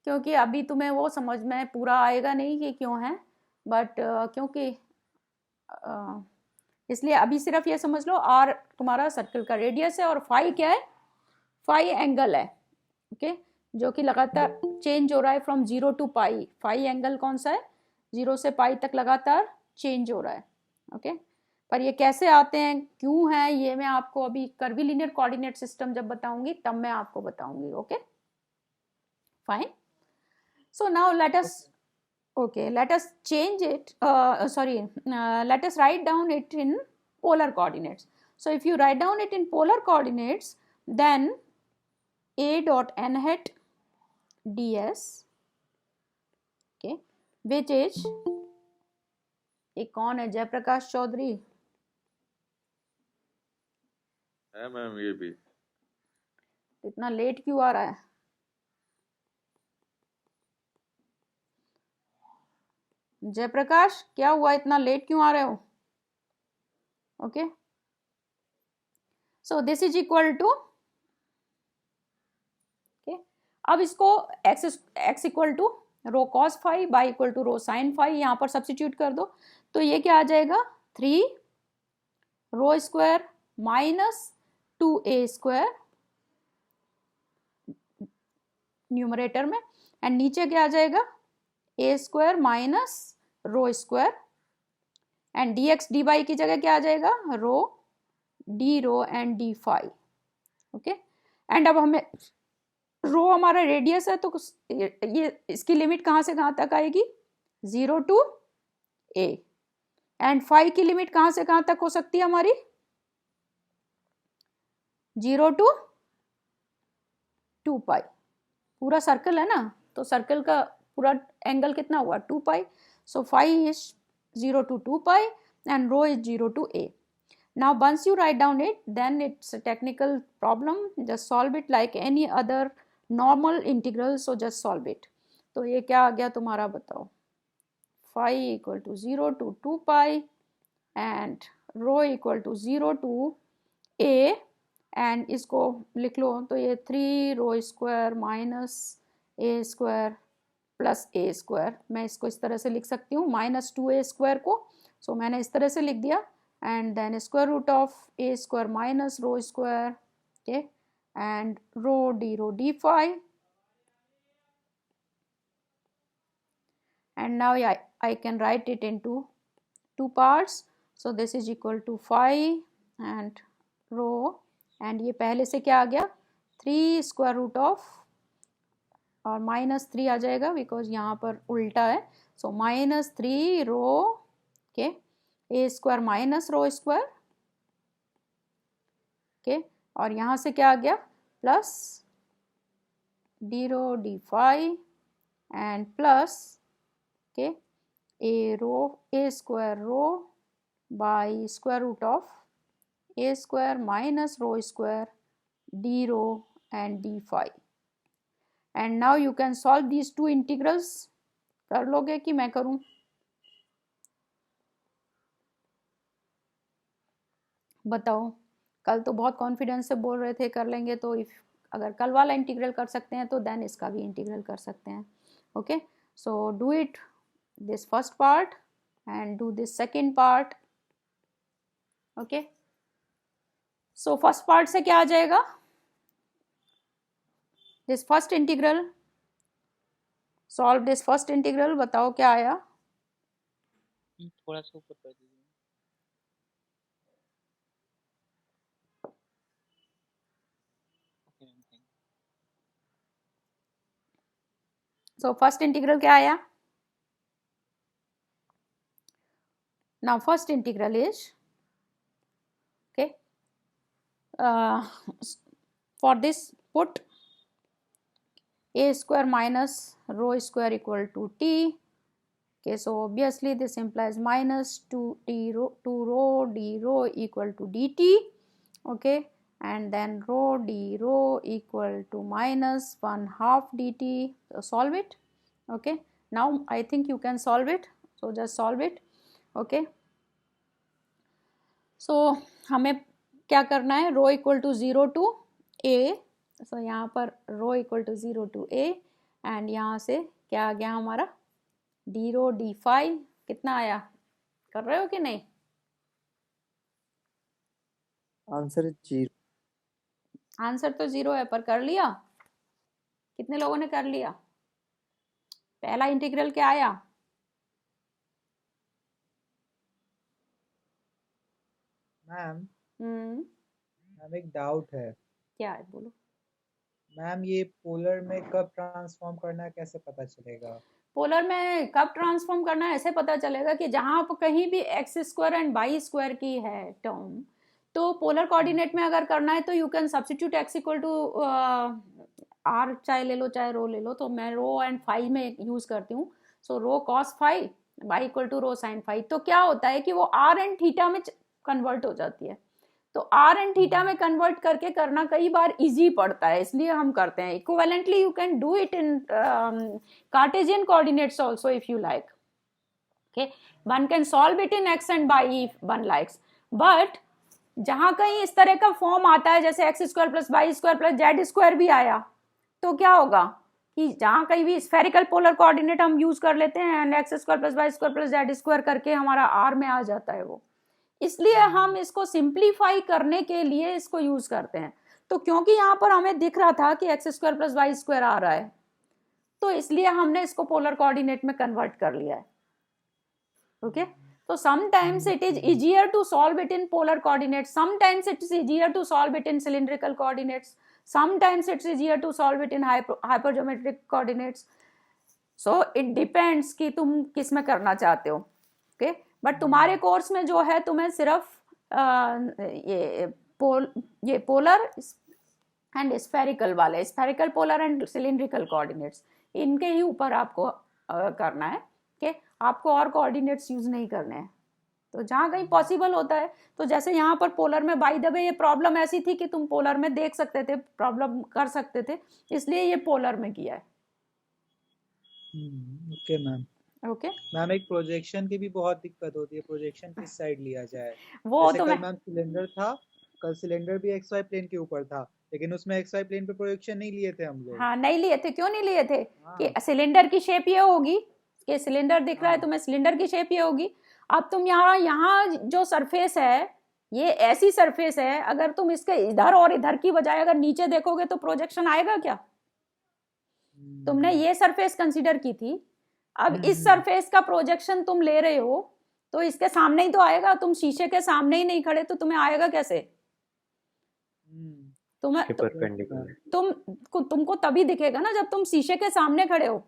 क्योंकि अभी तुम्हें वो समझ में पूरा आएगा नहीं कि क्यों है, बट क्योंकि इसलिए अभी सिर्फ ये समझ लो r तुम्हारा सर्कल का रेडियस है और फाई क्या है? फाई एंगल है। ओके, जो कि लगातार चेंज हो रहा है from 0 to pi. Phi angle कौन सा है? 0 से पाई तक लगातार चेंज हो रहा है। ओके, पर ये कैसे आते हैं, क्यों है, ये मैं आपको अभी कर्वीलिनियर कोऑर्डिनेट सिस्टम जब बताऊंगी तब मैं आपको बताऊंगी। Okay fine. So now let us, okay, let us change it, let us write down it in polar coordinates. So if you write down it in polar coordinates, then a dot n hat ds, okay, which is, एक कौन है? जयप्रकाश चौधरी है ma'am, ये भी इतना late क्यों आ रहा है? जयप्रकाश क्या हुआ, इतना लेट क्यों आ रहे हो? Okay, so this is equal to, okay, अब इसको x equal to rho cos phi y equal to rho sine phi यहाँ पर सब्स्टिट्यूट कर दो, तो ये क्या आ जाएगा? 3 rho square minus 2a square numerator में, एंड नीचे क्या आ जाएगा? a square minus rho square, and dx dy की जगह क्या आ जाएगा? Rho d rho and d phi. Okay, and अब हमें रो हमारा रेडियस है, तो ये इसकी लिमिट कहाँ से कहाँ तक आएगी? 0 टू a, एंड फाई की लिमिट कहाँ से कहाँ तक हो सकती है हमारी? 0 टू 2 पाई। पूरा सर्कल है ना, तो सर्कल का पूरा एंगल कितना हुआ? 2 pi. So phi is 0 to 2 pi and rho is 0 to a. Now once you write down it, then it's a technical problem, just solve it like any other normal integral, so just solve it. तो ये क्या आ गया तुम्हारा, बताओ? phi equal to 0 to 2 pi and rho equal to 0 to a, and इसको लिख लो, तो ये 3 rho square minus a square plus a square, मैं इसको इस तरह से लिख सकती हूँ माइनस 2a स्क्वायर को, सो मैंने इस तरह से लिख दिया, and then square root of a square minus rho square, okay, and rho d phi, and now I can write it into 2 parts, so this is equal to phi and rho, and ये पहले से क्या आ गया? 3 square root of, और minus 3 आ जाएगा because यहाँ पर उल्टा है, सो माइनस 3 रो के a square minus rho square, okay, और यहाँ से क्या आ गया? Plus d rho d phi and plus के a square rho by square root of a square minus rho square d rho and d phi, and now you can solve these two integrals. कर लोगे कि मैं करूं? बताओ, कल तो बहुत कॉन्फिडेंस से बोल रहे थे कर लेंगे, तो इफ अगर कल वाला इंटीग्रल कर सकते हैं तो देन इसका भी इंटीग्रल कर सकते हैं। Okay, so do it this first part and do this second part. Okay, so first part से क्या आ जाएगा? this first integral, solve this first integral, बताओ क्या आया? थोड़ा सा ऊपर कर दीजिए। Okay ma'am, thank you. so first integral क्या आया? now first integral is, okay, for this put a square minus rho square equal to t, okay, so obviously this implies minus 2 rho d rho equal to dt, okay, and then rho d rho equal to minus 1/2 dt. So solve it. Okay, now I think you can solve it, so just solve it. Okay, so हमें क्या करना है, rho equal to 0 to a, so यहाँ पर rho equal to 0 to a, and यहाँ से क्या आ गया हमारा डी रो डी फाई, कितना आया, कर रहे हो कि नहीं? आंसर 0। आंसर तो 0 है, पर कर लिया? कितने लोगों ने कर लिया? पहला इंटीग्रल क्या आया? मैम एक डाउट है। क्या है, बोलो। मैम ये पोलर में कब ट्रांसफॉर्म करना है, कैसे पता चलेगा? पोलर में कब ट्रांसफॉर्म करना है ऐसे पता चलेगा कि जहां पर कहीं भी x square and y square की है टर्म, तो पोलर कोऑर्डिनेट में अगर करना है तो you can substitute x equal to r, चाहे ले लो चाहे रो ले लो, तो मैं रो एंड फाई में यूज करती हूँ। So rho cos phi y equal to rho sine phi, तो क्या होता है कि वो आर एंड थीटा में कन्वर्ट हो जाती है। तो आर एंड थीटा में कन्वर्ट करके करना कई बार इजी पड़ता है, इसलिए हम करते हैं। Equivalently you can do it in Cartesian coordinates also if you like. Okay, one can solve it in x and y if one likes, but जहां कहीं इस तरह का फॉर्म आता है जैसे x square plus Y square plus Z square भी आया, तो क्या होगा कि जहां कहीं भी स्फेरिकल पोलर कोऑर्डिनेट हम यूज कर लेते हैं and x square plus Y square plus Z square करके हमारा आर में आ जाता है वो, इसलिए हम इसको सिंप्लीफाई करने के लिए इसको यूज करते हैं। तो क्योंकि यहाँ पर हमें दिख रहा था कि x square plus Y square आ रहा है, तो इसलिए हमने इसको पोलर कोऑर्डिनेट में कन्वर्ट कर लिया है। ओके, तो sometimes it is easier to solve it in polar coordinates, sometimes it is easier to solve it in cylindrical coordinates, sometimes it's easier to solve it in hypergeometric coordinates, so it depends कि तुम किस में करना चाहते हो। Okay, but तुम्हारे course में जो है तुम्हें सिर्फ ये पोलर एंड स्फेरिकल वाले, spherical polar and cylindrical coordinates, इनके ही ऊपर आपको करना है। ओके, आपको और कोऑर्डिनेट्स यूज नहीं करने हैं। तो जहाँ कहीं पॉसिबल होता है, तो जैसे यहाँ पर पोलर में बाय द वे ये प्रॉब्लम ऐसी थी कि तुम पोलर में देख सकते थे, प्रॉब्लम कर सकते थे, इसलिए ये पोलर में किया है। Okay ma'am. ओके मैम, एक प्रोजेक्शन की भी बहुत दिक्कत होती है, प्रोजेक्शन किस साइड लिया जाए? वो जैसे तो कल मैम सिलेंडर था, कल सिलेंडर भी एक्स वाई प्लेन के ऊपर था, लेकिन उसमें एक्स वाई प्लेन पे प्रोजेक्शन नहीं लिए थे हम लोग। हाँ, नहीं लिए थे। क्यों नहीं लिए थे? हाँ। कि सिलेंडर की शेप ये होगी कि सिलेंडर दिख रहा है तुम्हें, सिलेंडर की शेप ये होगी। अब तुम यहाँ जो सरफेस है ये ऐसी सरफेस है, अगर तुम इसके इधर और इधर की बजाय अगर नीचे देखोगे तो प्रोजेक्शन आएगा क्या? तुमने ये सरफेस कंसीडर की थी, अब इस सरफेस का प्रोजेक्शन तुम ले रहे हो तो इसके सामने ही तो आएगा। तुम शीशे के सामने ही नहीं खड़े तो तुम्हें आएगा कैसे? तुमको तभी दिखेगा ना जब तुम शीशे के सामने खड़े हो।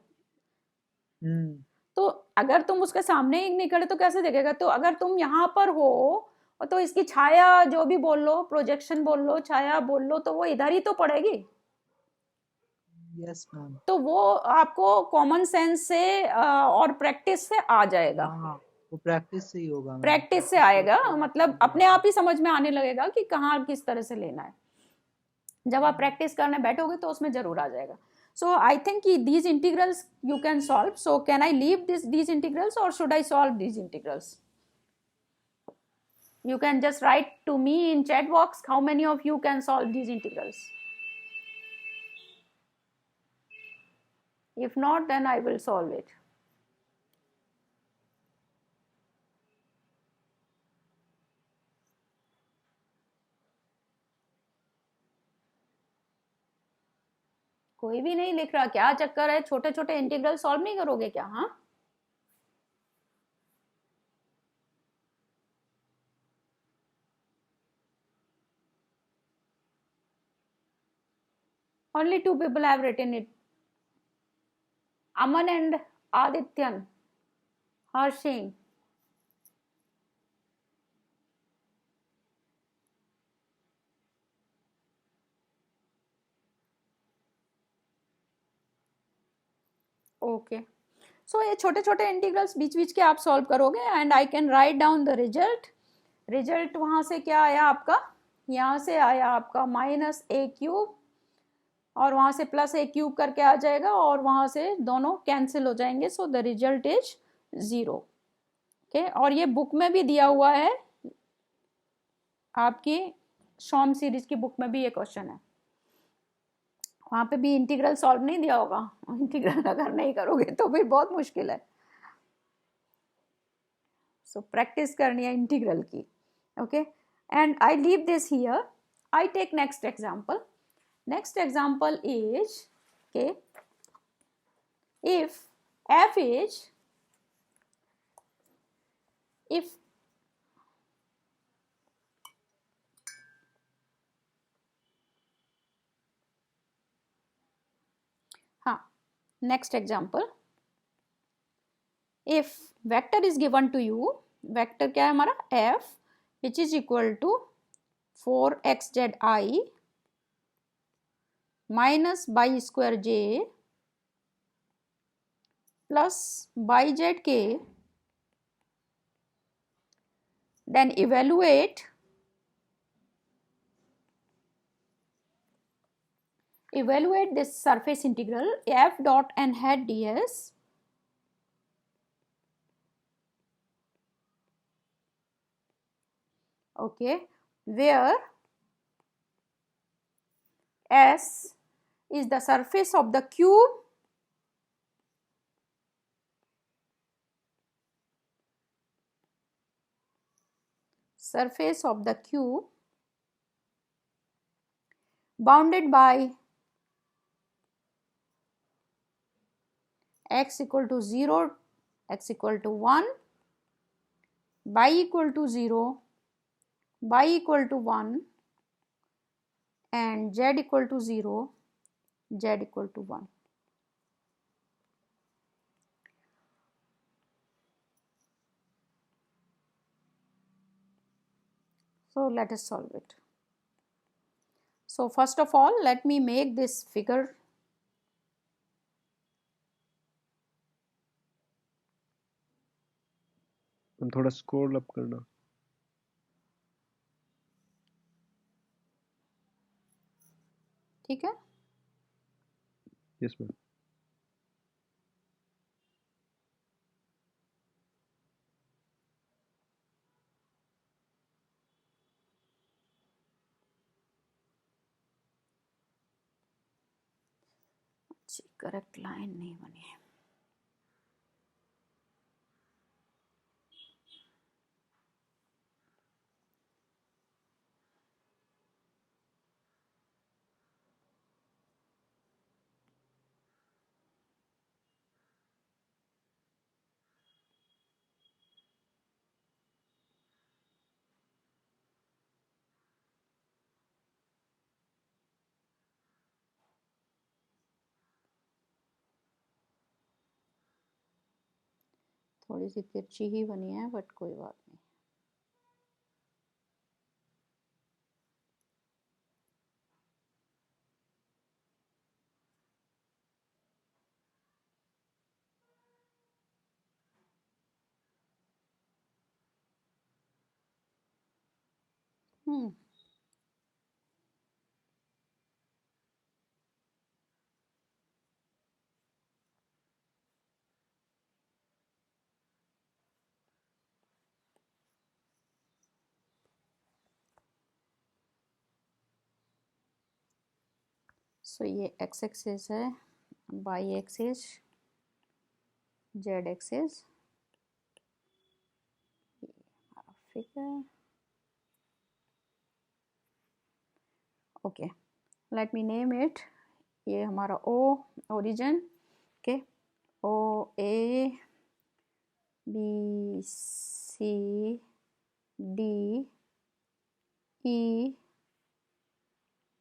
तो अगर तुम उसके सामने ही नहीं खड़े तो कैसे दिखेगा? तो अगर तुम यहाँ पर हो तो इसकी छाया जो भी बोल लो, प्रोजेक्शन बोल लो, छाया बोल लो, तो वो इधर ही तो पड़ेगी। Yes ma'am. तो वो आपको कॉमन सेंस से और प्रैक्टिस से आ जाएगा। वो प्रैक्टिस से ही होगा। प्रैक्टिस से आएगा, मतलब अपने आप ही समझ में आने लगेगा कि कहाँ किस तरह से लेना है। जब आप प्रैक्टिस करने बैठोगे तो उसमें जरूर आ जाएगा। So I think these integrals you can solve. So can I leave these integrals or should I solve these integrals? You can just write to me in chat box how many of you can solve these integrals. If not, then I will solve it. कोई भी नहीं लिख रहा, क्या चक्कर है? छोटे छोटे इंटीग्रल सॉल्व नहीं करोगे क्या? हाँ, only 2 people have written it. Aman and Adityan, Harshing. Okay, so ये छोटे छोटे इंटीग्रल्स बीच बीच के आप सॉल्व करोगे and I can write down the result. Result वहां से क्या आया आपका यहाँ से आया आपका माइनस ए क्यूब और वहाँ से प्लस ए क्यूब करके आ जाएगा और वहाँ से दोनों कैंसिल हो जाएंगे, so the result is 0। Okay, और ये बुक में भी दिया हुआ है, आपकी शॉम सीरीज की बुक में भी ये क्वेश्चन है। वहाँ पे भी इंटीग्रल सॉल्व नहीं दिया होगा, इंटीग्रल अगर नहीं करोगे तो फिर बहुत मुश्किल है। सो प्रैक्टिस करनी है इंटीग्रल की। Okay, and I leave this here, I take next example. Next example is, okay, if f is, if next example, if vector is given to you, vector क्या है हमारा f, which is equal to 4xzi minus y square j plus yzk, then evaluate this surface integral f dot n hat ds okay, where S is the surface of the cube bounded by x equal to 0, x equal to 1, y equal to 0, y equal to 1 and z equal to 0, z equal to 1. So let us solve it. So first of all, let me make this figure. हम थोड़ा scroll up करना। ठीक है, yes ma'am. Correct line नहीं बनी है। थोड़ी सी तिरछी ही बनी है, बट कोई बात नहीं। सो ये x एक्सिस है, y एक्सिस, z एक्सिस, ये हमारा फिगर। Okay, let me name it. ये हमारा O origin, okay, O A B C D E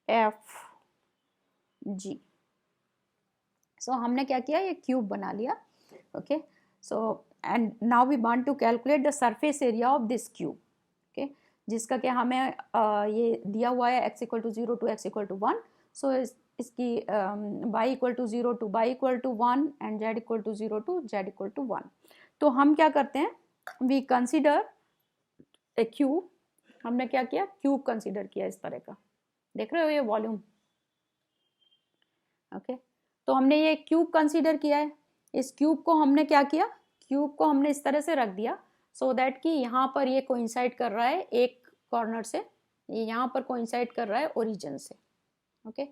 F G। So हमने क्या किया, ये क्यूब बना लिया। Okay, so and now we want to calculate the surface area of this cube. Okay, जिसका क्या हमें ये दिया हुआ है x equal to 0 to x equal to 1। सो इसकी y equal to 0 to y equal to 1 and z equal to 0 to z equal to 1। तो हम क्या करते हैं, वी कंसिडर ए क्यूब हमने क्या किया, क्यूब कंसीडर किया इस तरह का, देख रहे हो ये वॉल्यूम। ओके, तो हमने ये क्यूब कंसीडर किया है, इस क्यूब को हमने क्या किया, क्यूब को हमने इस तरह से रख दिया सो दैट कि यहाँ पर ये कोइंसाइड कर रहा है एक कॉर्नर से, ये यहाँ पर कोइंसाइड कर रहा है ओरिजिन से। ओके,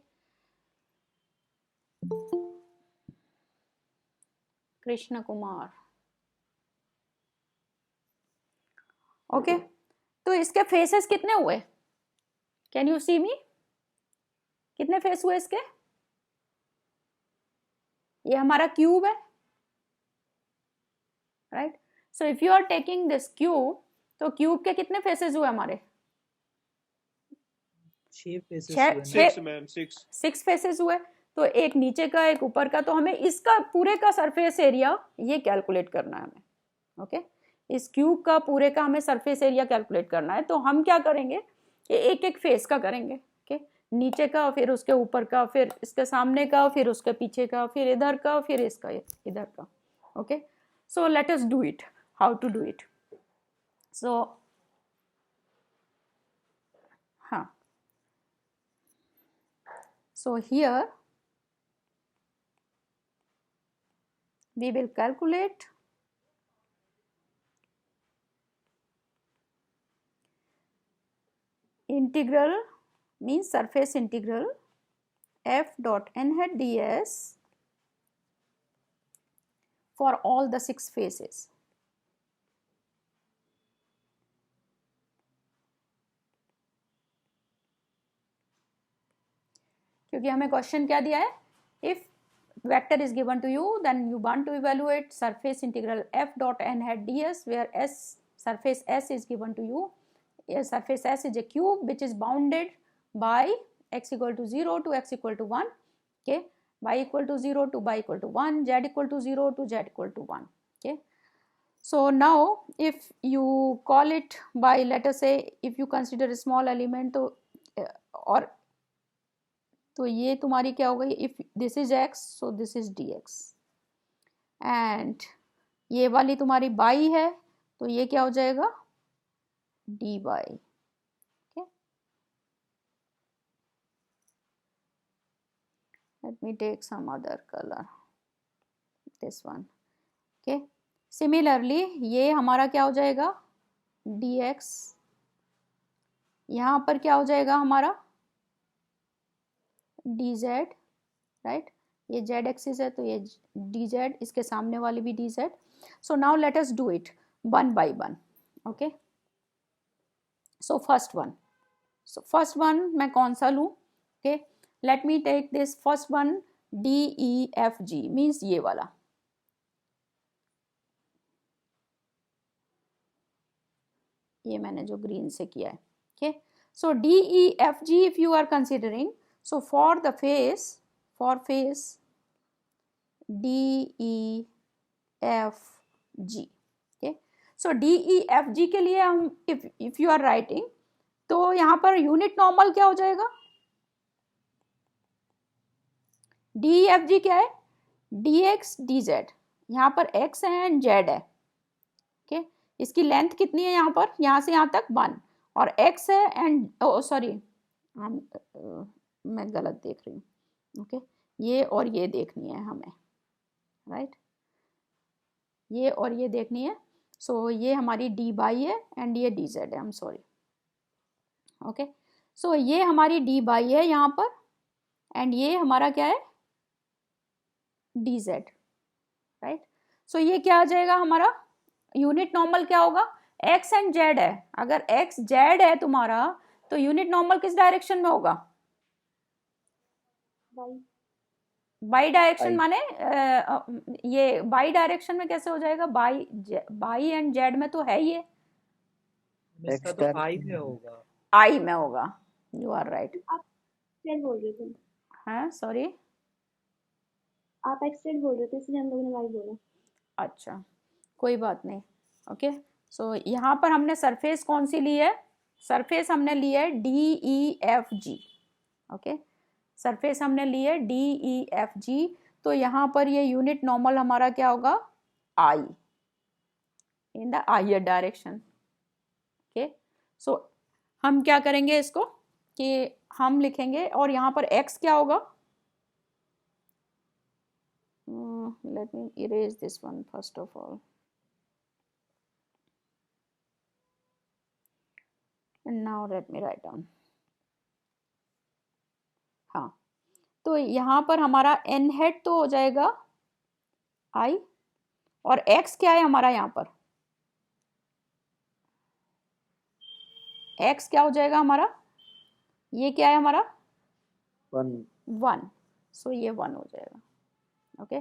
कृष्ण कुमार। ओके, तो इसके फेसेस कितने हुए, कैन यू सी मी, कितने फेस हुए इसके, ये हमारा क्यूब है, right. So if you are taking this cube, तो क्यूब के कितने फेसेस हुए हमारे, 6 फेसेस छह- हुए छह- ना। 6 फेसेस हुए, तो एक नीचे का एक ऊपर का, तो हमें इसका पूरे का सरफेस एरिया ये कैलकुलेट करना है हमें। ओके, इस क्यूब का पूरे का हमें सरफेस एरिया कैलकुलेट करना है, तो हम क्या करेंगे, ये एक एक फेस का करेंगे। ओके, नीचे का, फिर उसके ऊपर का, फिर इसके सामने का, फिर उसके पीछे का, फिर इधर का, फिर इसका इधर का। Okay, so let us do it, how to do it. So हाँ, so here we will calculate integral, means surface integral f dot n hat ds for all the 6 faces. क्योंकि हमें क्वेश्चन क्या दिया है, if vector is given to you, then you want to evaluate surface integral f dot n hat ds, where s, surface s is given to you. Surface s is a cube which is bounded by x equal to 0 to x equal to 1, okay, y equal to 0 to y equal to 1, z equal to 0 to z equal to 1. Okay, so now if you call it by, let us say if you consider a small element, तो और तो ये तुम्हारी क्या हो गई, if this is x, so this is dx, and ये वाली तुम्हारी बाई है, तो ये क्या हो जाएगा, dy. Okay, let me take some other color, this one. okay, similarly ये हमारा क्या हो जाएगा, dx, यहाँ पर क्या हो जाएगा हमारा dz, राइट, ये z एक्सिस है तो ये dz, इसके सामने वाली भी dz. So now let us do it one by one. Okay, so first one मैं कौन सा लूँ, okay, let me take this first one, DEFG, means ये वाला, ये मैंने जो ग्रीन से किया है. Okay, so DEFG if you are considering, so for the face DEFG. okay, so DEFG के लिए हम if you are writing, तो यहाँ पर यूनिट नॉर्मल क्या हो जाएगा, DEFG क्या है, dx dz, यहाँ पर x है एंड z है. ओके, इसकी लेंथ कितनी है यहाँ पर, यहाँ से यहाँ तक 1, और x है एंड सॉरी मैं गलत देख रही हूँ. ओके, ये और ये देखनी है हमें, राइट, ये और ये देखनी है. सो ये हमारी dy है एंड ये dz है, आई एम सॉरी. ओके, सो ये हमारी dy है यहाँ पर एंड ये हमारा क्या है, dz, राइट. सो ये क्या आ जाएगा हमारा, यूनिट नॉर्मल क्या होगा, x एंड z है, अगर x z है तुम्हारा तो यूनिट नॉर्मल किस डायरेक्शन में होगा, बाई डायरेक्शन. माने ये बाई डायरेक्शन में कैसे हो जाएगा, बाई एंड जेड में तो है ये, इसका तो आई में होगा, आई में होगा, यू आर राइट. आप जेड बोल रहे थे, हाँ सॉरी, आप एक्स जेड बोल रहे थे इसलिए हम लोगों ने वाई बोला. अच्छा कोई बात नहीं. ओके, सो यहाँ पर हमने सरफेस कौन सी ली है, सरफेस हमने ली है DEFG. ओके, सरफेस हमने ली है DEFG, तो यहाँ पर ये यूनिट नॉर्मल हमारा क्या होगा, I, in the higher direction. Okay, so हम क्या करेंगे इसको कि हम लिखेंगे और यहाँ पर x क्या होगा, let me erase this one first of all and now let me write down. हाँ, तो यहाँ पर हमारा n हेड तो हो जाएगा I और x क्या है हमारा, यहाँ पर x क्या हो जाएगा हमारा, ये क्या है हमारा 1, सो ये 1 हो जाएगा. Okay,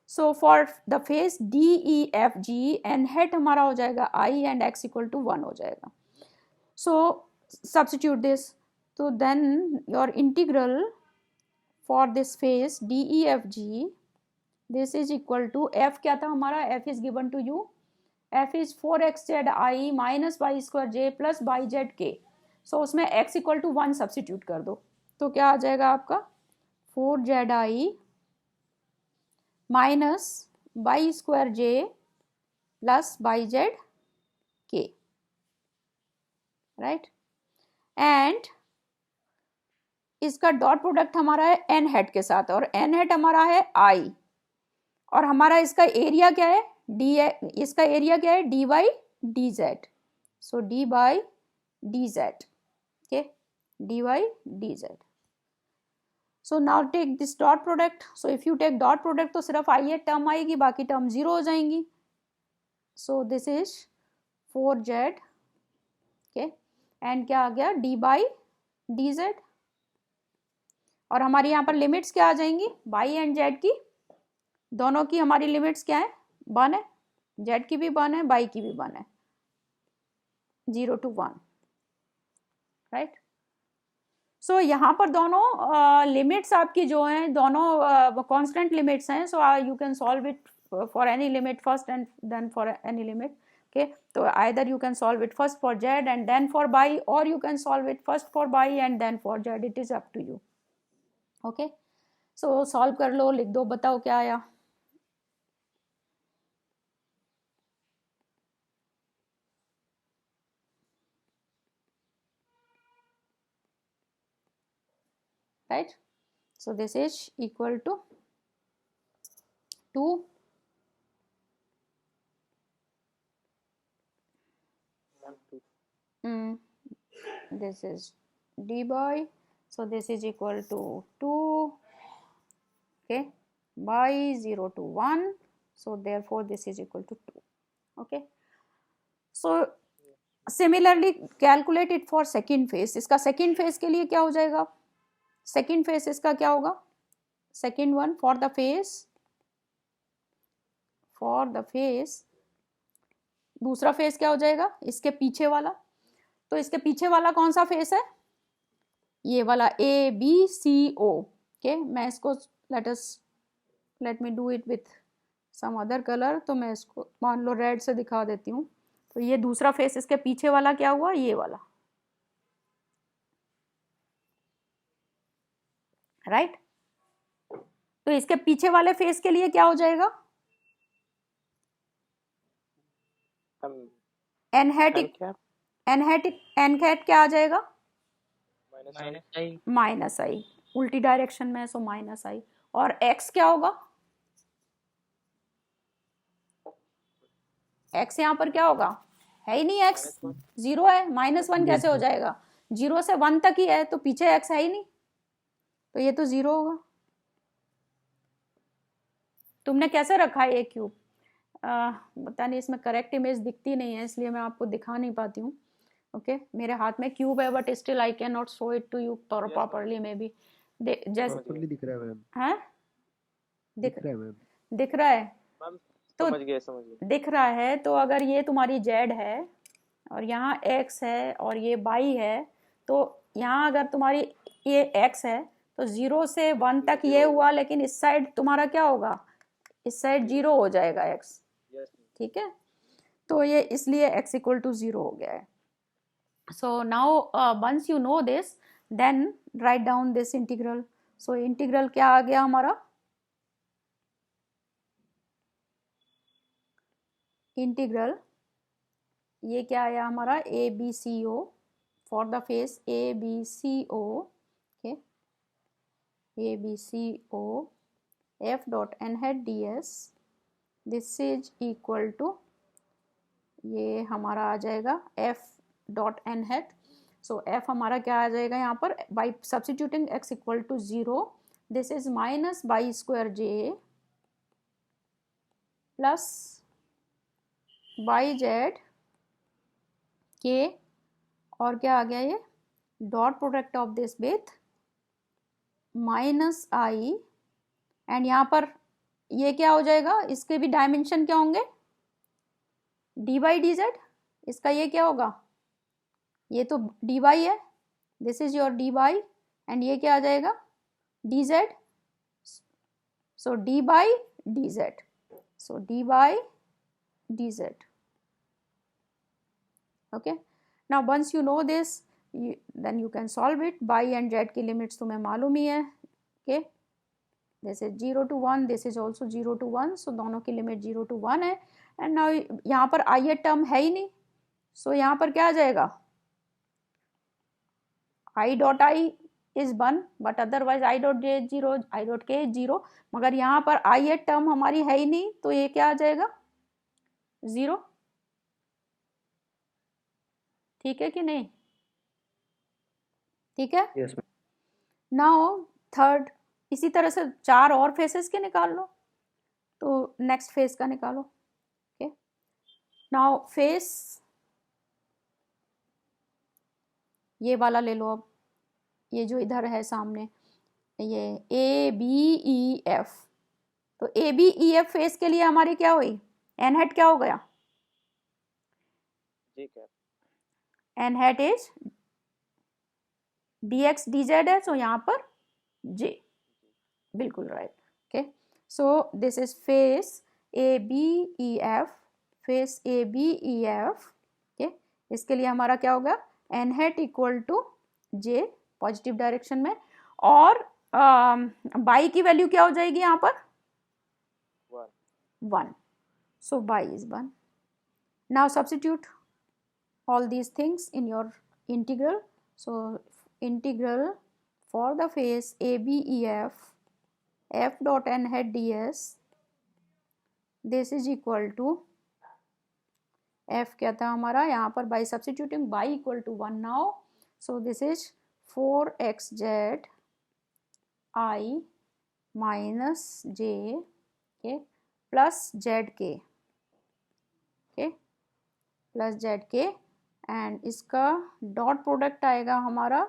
so for the face DEFG n hat हमारा हो जाएगा I and x equal to 1 हो जाएगा. सो सब्स्टिट्यूट दिस, तो then your integral for this face DEFG, this is equal to f क्या था हमारा, f is given to you, f is 4xzi minus Y square j plus y z k. सो उसमें x equal to 1 substitute कर दो, तो क्या आ जाएगा आपका 4zi minus by square j plus y z के, राइट. एंड इसका डॉट प्रोडक्ट हमारा है n हेड के साथ और n हेड हमारा है I और हमारा इसका एरिया क्या है इसका एरिया क्या है dy dz. So d by dz, okay, dy dz. So now take this dot product. So if you take dot product तो सिर्फ I टर्म आएगी, बाकी टर्म 0 हो जाएंगी. सो this is 4z, okay, and क्या आ गया d by dz. और हमारी यहाँ पर लिमिट्स क्या आ जाएंगी, y एंड z की दोनों की हमारी लिमिट्स क्या है 1 है, z की भी 1 है, y की भी 1 है, 0 to 1, राइट. सो यहाँ पर दोनों लिमिट्स आपकी जो हैं दोनों कांस्टेंट लिमिट्स हैं. So you can solve it for any limit first and then for any limit. Okay, तो either you can solve it first for z and then for y, और you can solve it first for y and then for z. It is up to you. Okay, so solve कर लो, लिख दो, बताओ क्या आया. Right, so this is equal to 2 this is d by, so this is equal to 2, okay, by 0 to 1, so therefore this is equal to 2. okay, so similarly calculate it for second phase. इसका second phase के लिए क्या हो जाएगा, second face इसका क्या होगा, second one for the face दूसरा फेस क्या हो जाएगा, इसके पीछे वाला. तो इसके पीछे वाला कौन सा फेस है, ये वाला ABCO. ओके, मैं इसको let me do it with some other colour. तो मैं इसको मान लो रेड से दिखा देती हूँ. तो ये दूसरा फेस इसके पीछे वाला क्या हुआ, ये वाला, राइट. तो इसके पीछे वाले फेस के लिए क्या हो जाएगा, एन हैट क्या आ जाएगा, माइनस आई, उल्टी डायरेक्शन में, सो माइनस आई. और एक्स क्या होगा, एक्स यहाँ पर क्या होगा, है ही नहीं, एक्स 0 है, -1 कैसे हो जाएगा, 0 से 1 तक ही है, तो पीछे एक्स है ही नहीं, तो ये तो 0 होगा. तुमने कैसे रखा है ये क्यूब, पता नहीं, इसमें करेक्ट इमेज दिखती नहीं है, इसलिए मैं आपको दिखा नहीं पाती हूँ. ओके, मेरे हाथ में क्यूब है, but still I can not show it to you properly. Maybe जैसे दिख रहा है मैम, हैं, दिख रहा है मैम, दिख रहा है, तो समझ गए. दिख रहा है. तो अगर ये तुम्हारी जेड है और यहाँ एक्स है और ये बाई है, तो यहाँ अगर तुम्हारी ये एक्स है तो 0 से 1 तक ये हुआ, लेकिन इस साइड तुम्हारा क्या होगा, इस साइड 0 हो जाएगा एक्स. ठीक है, तो ये इसलिए x इक्वल टू 0 हो गया है. So now once you know this, then write down this integral. So integral क्या आ गया हमारा, इंटीग्रल ये क्या आया हमारा, ABCO for the face ABCO, okay, ABCO f dot n hat ds, this is equal to, ये हमारा आ जाएगा f डॉट n hat. सो f हमारा क्या आ जाएगा यहाँ पर, by substituting x equal to 0, this is minus by square j plus by z k, और क्या आ गया ये, dot product of this with minus I, and यहाँ पर ये क्या हो जाएगा, इसके भी डायमेंशन क्या होंगे, डी बाई डी जेड. इसका ये क्या होगा, ये तो डी बाई है, this is your d y, and ये क्या आ जाएगा, d z. So d y d z, so d y d z. Okay, now once you know this, then you can solve it. Y and z की limits तुम्हें मालूम ही है. Okay, this is 0 to 1, this is also 0 to 1, so दोनों की limit 0 to 1 है. And now यहाँ पर आई ए टर्म है ही नहीं, सो यहाँ पर क्या आ जाएगा, I dot I is 1, but otherwise I dot J 0, I dot के 0, मगर यहाँ पर आई ए टर्म हमारी है ही नहीं, तो ये क्या आ जाएगा, 0. ठीक है कि नहीं, ठीक है. Yes, ma'am. नाउ थर्ड, इसी तरह से 4 और फेसेस के निकाल लो, तो नेक्स्ट फेस का निकालो. ओके, नाउ फेस ये वाला ले लो. अब ये जो इधर है सामने, ये ए बी ई एफ, तो A B E F face के लिए हमारी क्या हुई, एन हेट क्या हो गया, n hat is d x d z है, सो यहाँ पर जे, बिल्कुल right. Okay, so this is face A B E F, face A B E F. Okay, इसके लिए हमारा क्या होगा, n hat equal to j positive direction में, और बाई की वैल्यू क्या हो जाएगी यहाँ पर, 1. So y is 1. Now substitute all these things in your integral. So integral for the face ABEF f dot n hat ds, this is equal to, f क्या था हमारा यहाँ पर, by substituting by equal to 1 now, so this is 4xz I minus j, okay, plus zk, okay, plus zk, and इसका dot product आएगा हमारा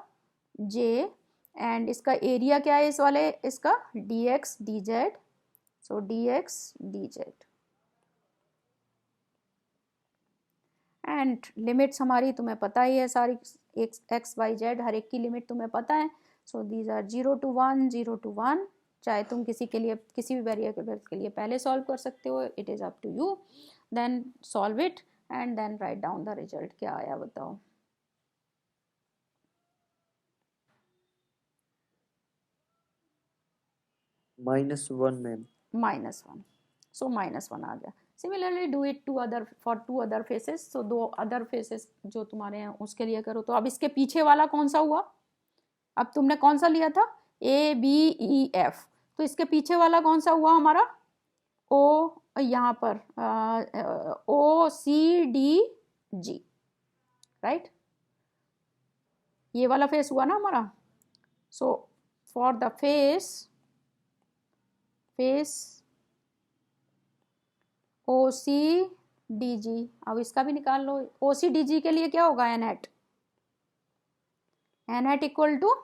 j, and इसका area क्या है इस वाले, इसका dx dz, so dx dz. And limits हमारी तुम्हें पता ही है सारी, x y z हर एक की लिमिट तुम्हें पता है. So these are 0 to 1, 0 to 1. चाहे तुम किसी के लिए, किसी भी वेरिएबल के लिए पहले सॉल्व कर सकते हो, it is up to you. Then solve it and then write down the result. क्या आया बताओ, -1 मैम. -1. सो -1 आ गया. Similarly do it to other, for 2 other faces. So 2 other faces जो तुम्हारे हैं उसके लिए करो. तो अब इसके पीछे वाला कौन सा हुआ, अब तुमने कौन सा लिया था, ए बी ई एफ, तो इसके पीछे वाला कौन सा हुआ हमारा, ओ, यहाँ पर ओ सी डी जी, राइट, ये वाला फेस हुआ ना हमारा. So for the face O C D G, अब इसका भी निकाल लो. ओ सी डी जी के लिए क्या होगा, n hat, n hat equal to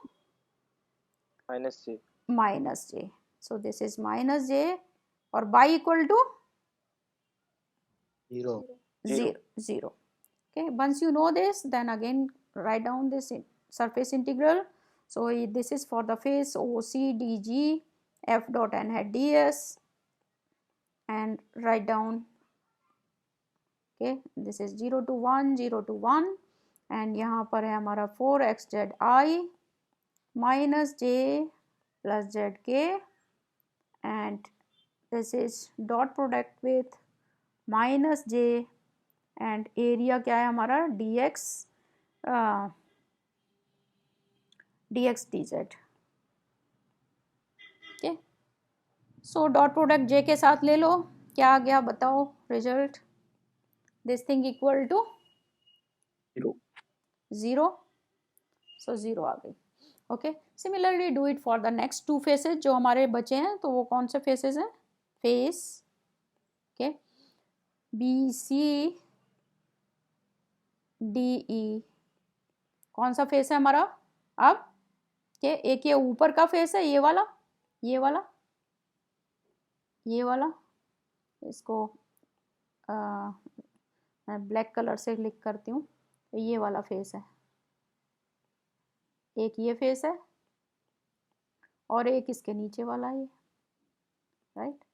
minus j, so this is minus j, और y equal to 0. Okay, once you know this, then again write down this surface integral. So this is for the face OCDG f dot n hat ds, and write down, okay, this is 0 to 1, 0 to 1, and यहाँ पर है हमारा 4xz I minus j plus zk, and this is dot product with minus j, and area क्या है हमारा, dx dx dz. Okay, so dot product j के साथ ले लो, क्या आ गया बताओ result? This thing equal to 0. 0, सो 0 आ गई. Okay, similarly do it for the next two faces जो हमारे बचे हैं. तो वो कौन से फेसेस हैं? Face okay B C D E, कौन सा फेस है हमारा अब? के एक ये ऊपर का फेस है, ये वाला, ये वाला, ये वाला. इसको मैं ब्लैक कलर से लिख करती हूँ. ये वाला फेस है, एक ये फेस है और एक इसके नीचे वाला है, right.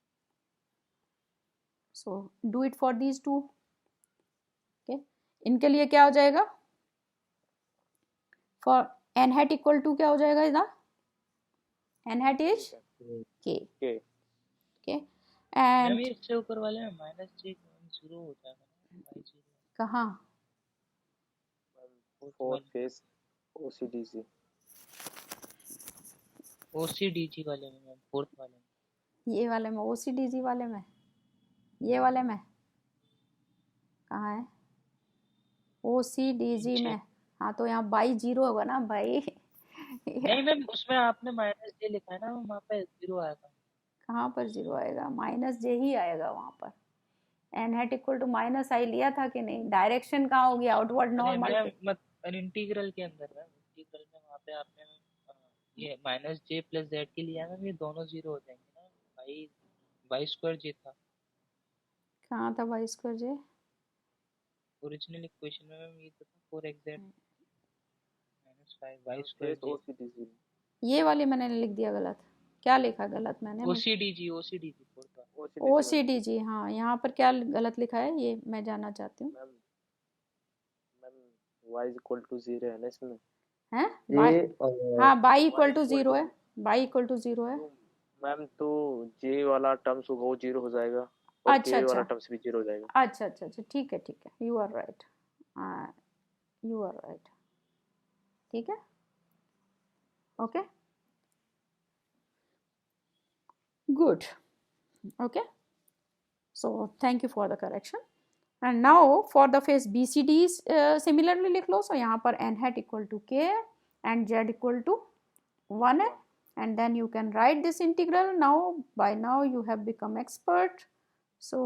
So do it for these two. Okay, इनके लिए क्या हो जाएगा? For n hat equal to क्या हो जाएगा इधर? N hat is k. Okay, ma'am and ये इससे ऊपर वाले में माइनस जे 0 हो जाएगा ना, बाई 0. कहाँ? For face OCDC. OCDG वाले में मैम, फोर्थ वाले में. ये वाले में, OCDG वाले में, ये वाले में कहाँ है? OCDG नीचे. में. हाँ तो यहाँ बाई 0 होगा ना भाई. नहीं मैम, उसमें आपने माइनस जे लिखा है ना, वहाँ पे 0 आएगा. कहाँ पर 0 आएगा? माइनस जे ही आएगा वहाँ पर. N hat equal to minus i लिया था कि नहीं? डायरेक्शन कहाँ होगी? आउटवर्ड अरे नॉर्मल मैम पे. मत इंटीग्रल के अंदर मैम, इंटीग्रल में वहाँ पे आपने ये माइनस जे प्लस जेड के लिए मैम, ये दोनों 0 हो जाएंगे ना. बाई बाई स्क्वायर जे था कहाँ था by square J? Original equation में मैम. ये तो था 4xz minus 5 by square Face J. OCDC. ये वाली मैंने लिख दिया गलत. क्या लिखा गलत मैंने? OCDG फोर्थ वाला. OCDC. OCDG. हाँ, यहाँ पर क्या गलत लिखा है ये मैं जानना चाहती हूँ. Ma'am y is equal to 0 है ना इसमें. हैं? ये हाँ, बाई इक्वल टू 0 है. बाई इक्वल टू 0 है. मैम तो J वाला टर्म्स होगा वो 0 हो जाएगा और अच्छा K वाला अच्छा टर्म्स भी 0 हो जाएगा. अच्छा अच्छा अच्छा, ठीक है ठीक है, you are right. You are right. ठीक है. Okay, good. Okay, so thank you for the correction. And now for the face BCD similarly लिख लो. So यहाँ पर n hat equal to k and z equal to 1 है, and then you can write this integral. Now by now you have become expert. So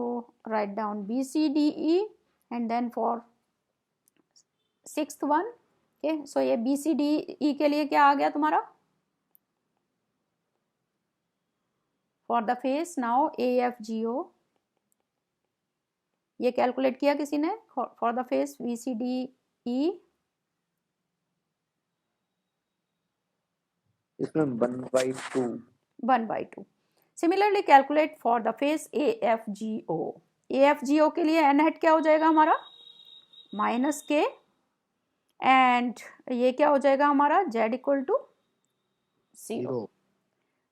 write down BCDE and then for sixth one. Okay, so ये BCDE के लिए क्या आ गया तुम्हारा? For the face now AFGO. ये calculate किया किसी ने? For the face VCDE. इसमें 1/2. 1/2. Similarly calculate for the face AFGO. AFGO के लिए एन हेट क्या हो जाएगा हमारा? माइनस के. एंड ये क्या हो जाएगा हमारा? Z equal to 0.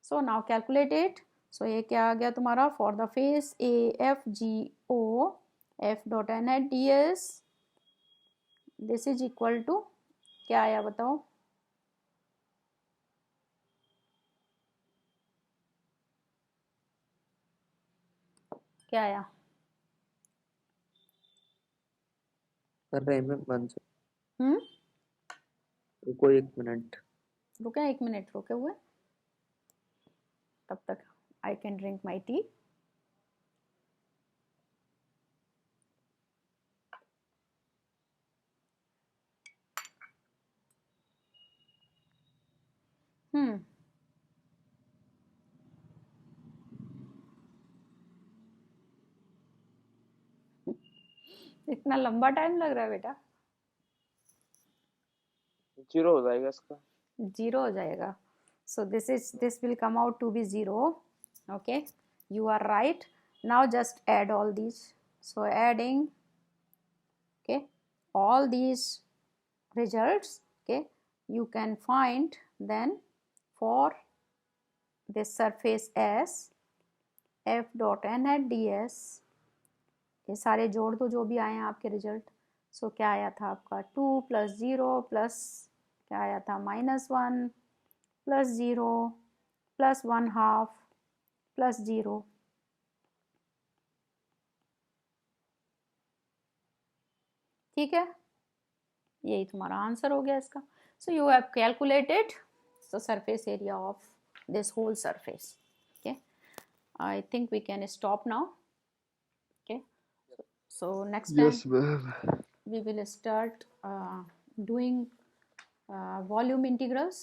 So now calculate it. So ये क्या आ गया तुम्हारा? For the face AFGO f dot n hat d s, this is equal to क्या आया बताओ? क्या आया? कर रहे हैं मैम बंद. हम्म, रुको 1 मिनट. रुके 1 मिनट, रुके हुए. तब तक I can drink my T. इतना लंबा टाइम लग रहा है बेटा? 0 हो जाएगा इसका. 0 हो जाएगा. So this will come out to be 0. Okay, you are right. Now just add all these. So adding, okay, all these results, okay, you can find then for this surface S f dot n at ds. ये सारे जोड़ दो जो भी आए हैं आपके result. सो क्या आया था आपका? 2 + 0 + क्या आया था, -1 + 0 + 1/2 + 0। ठीक है, यही तुम्हारा आंसर हो गया इसका। So you have calculated the surface area of this whole surface. Okay, I think we can stop now. Okay, so next time Yes, ma'am. we will start doing volume integrals,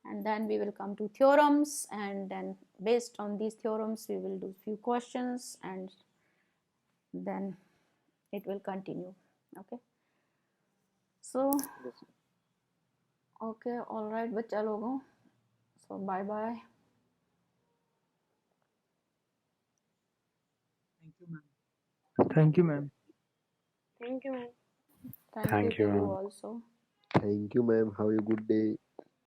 and then we will come to theorems, and then based on these theorems we will do few questions, and then it will continue. Okay, so Yes. okay, all right बच्चा लोगों, so bye bye. Thank you, ma'am. Thank you, ma'am. Thank you ma'am. Thank you Thank to you, you ma'am. also. Thank you, ma'am. Have a good day.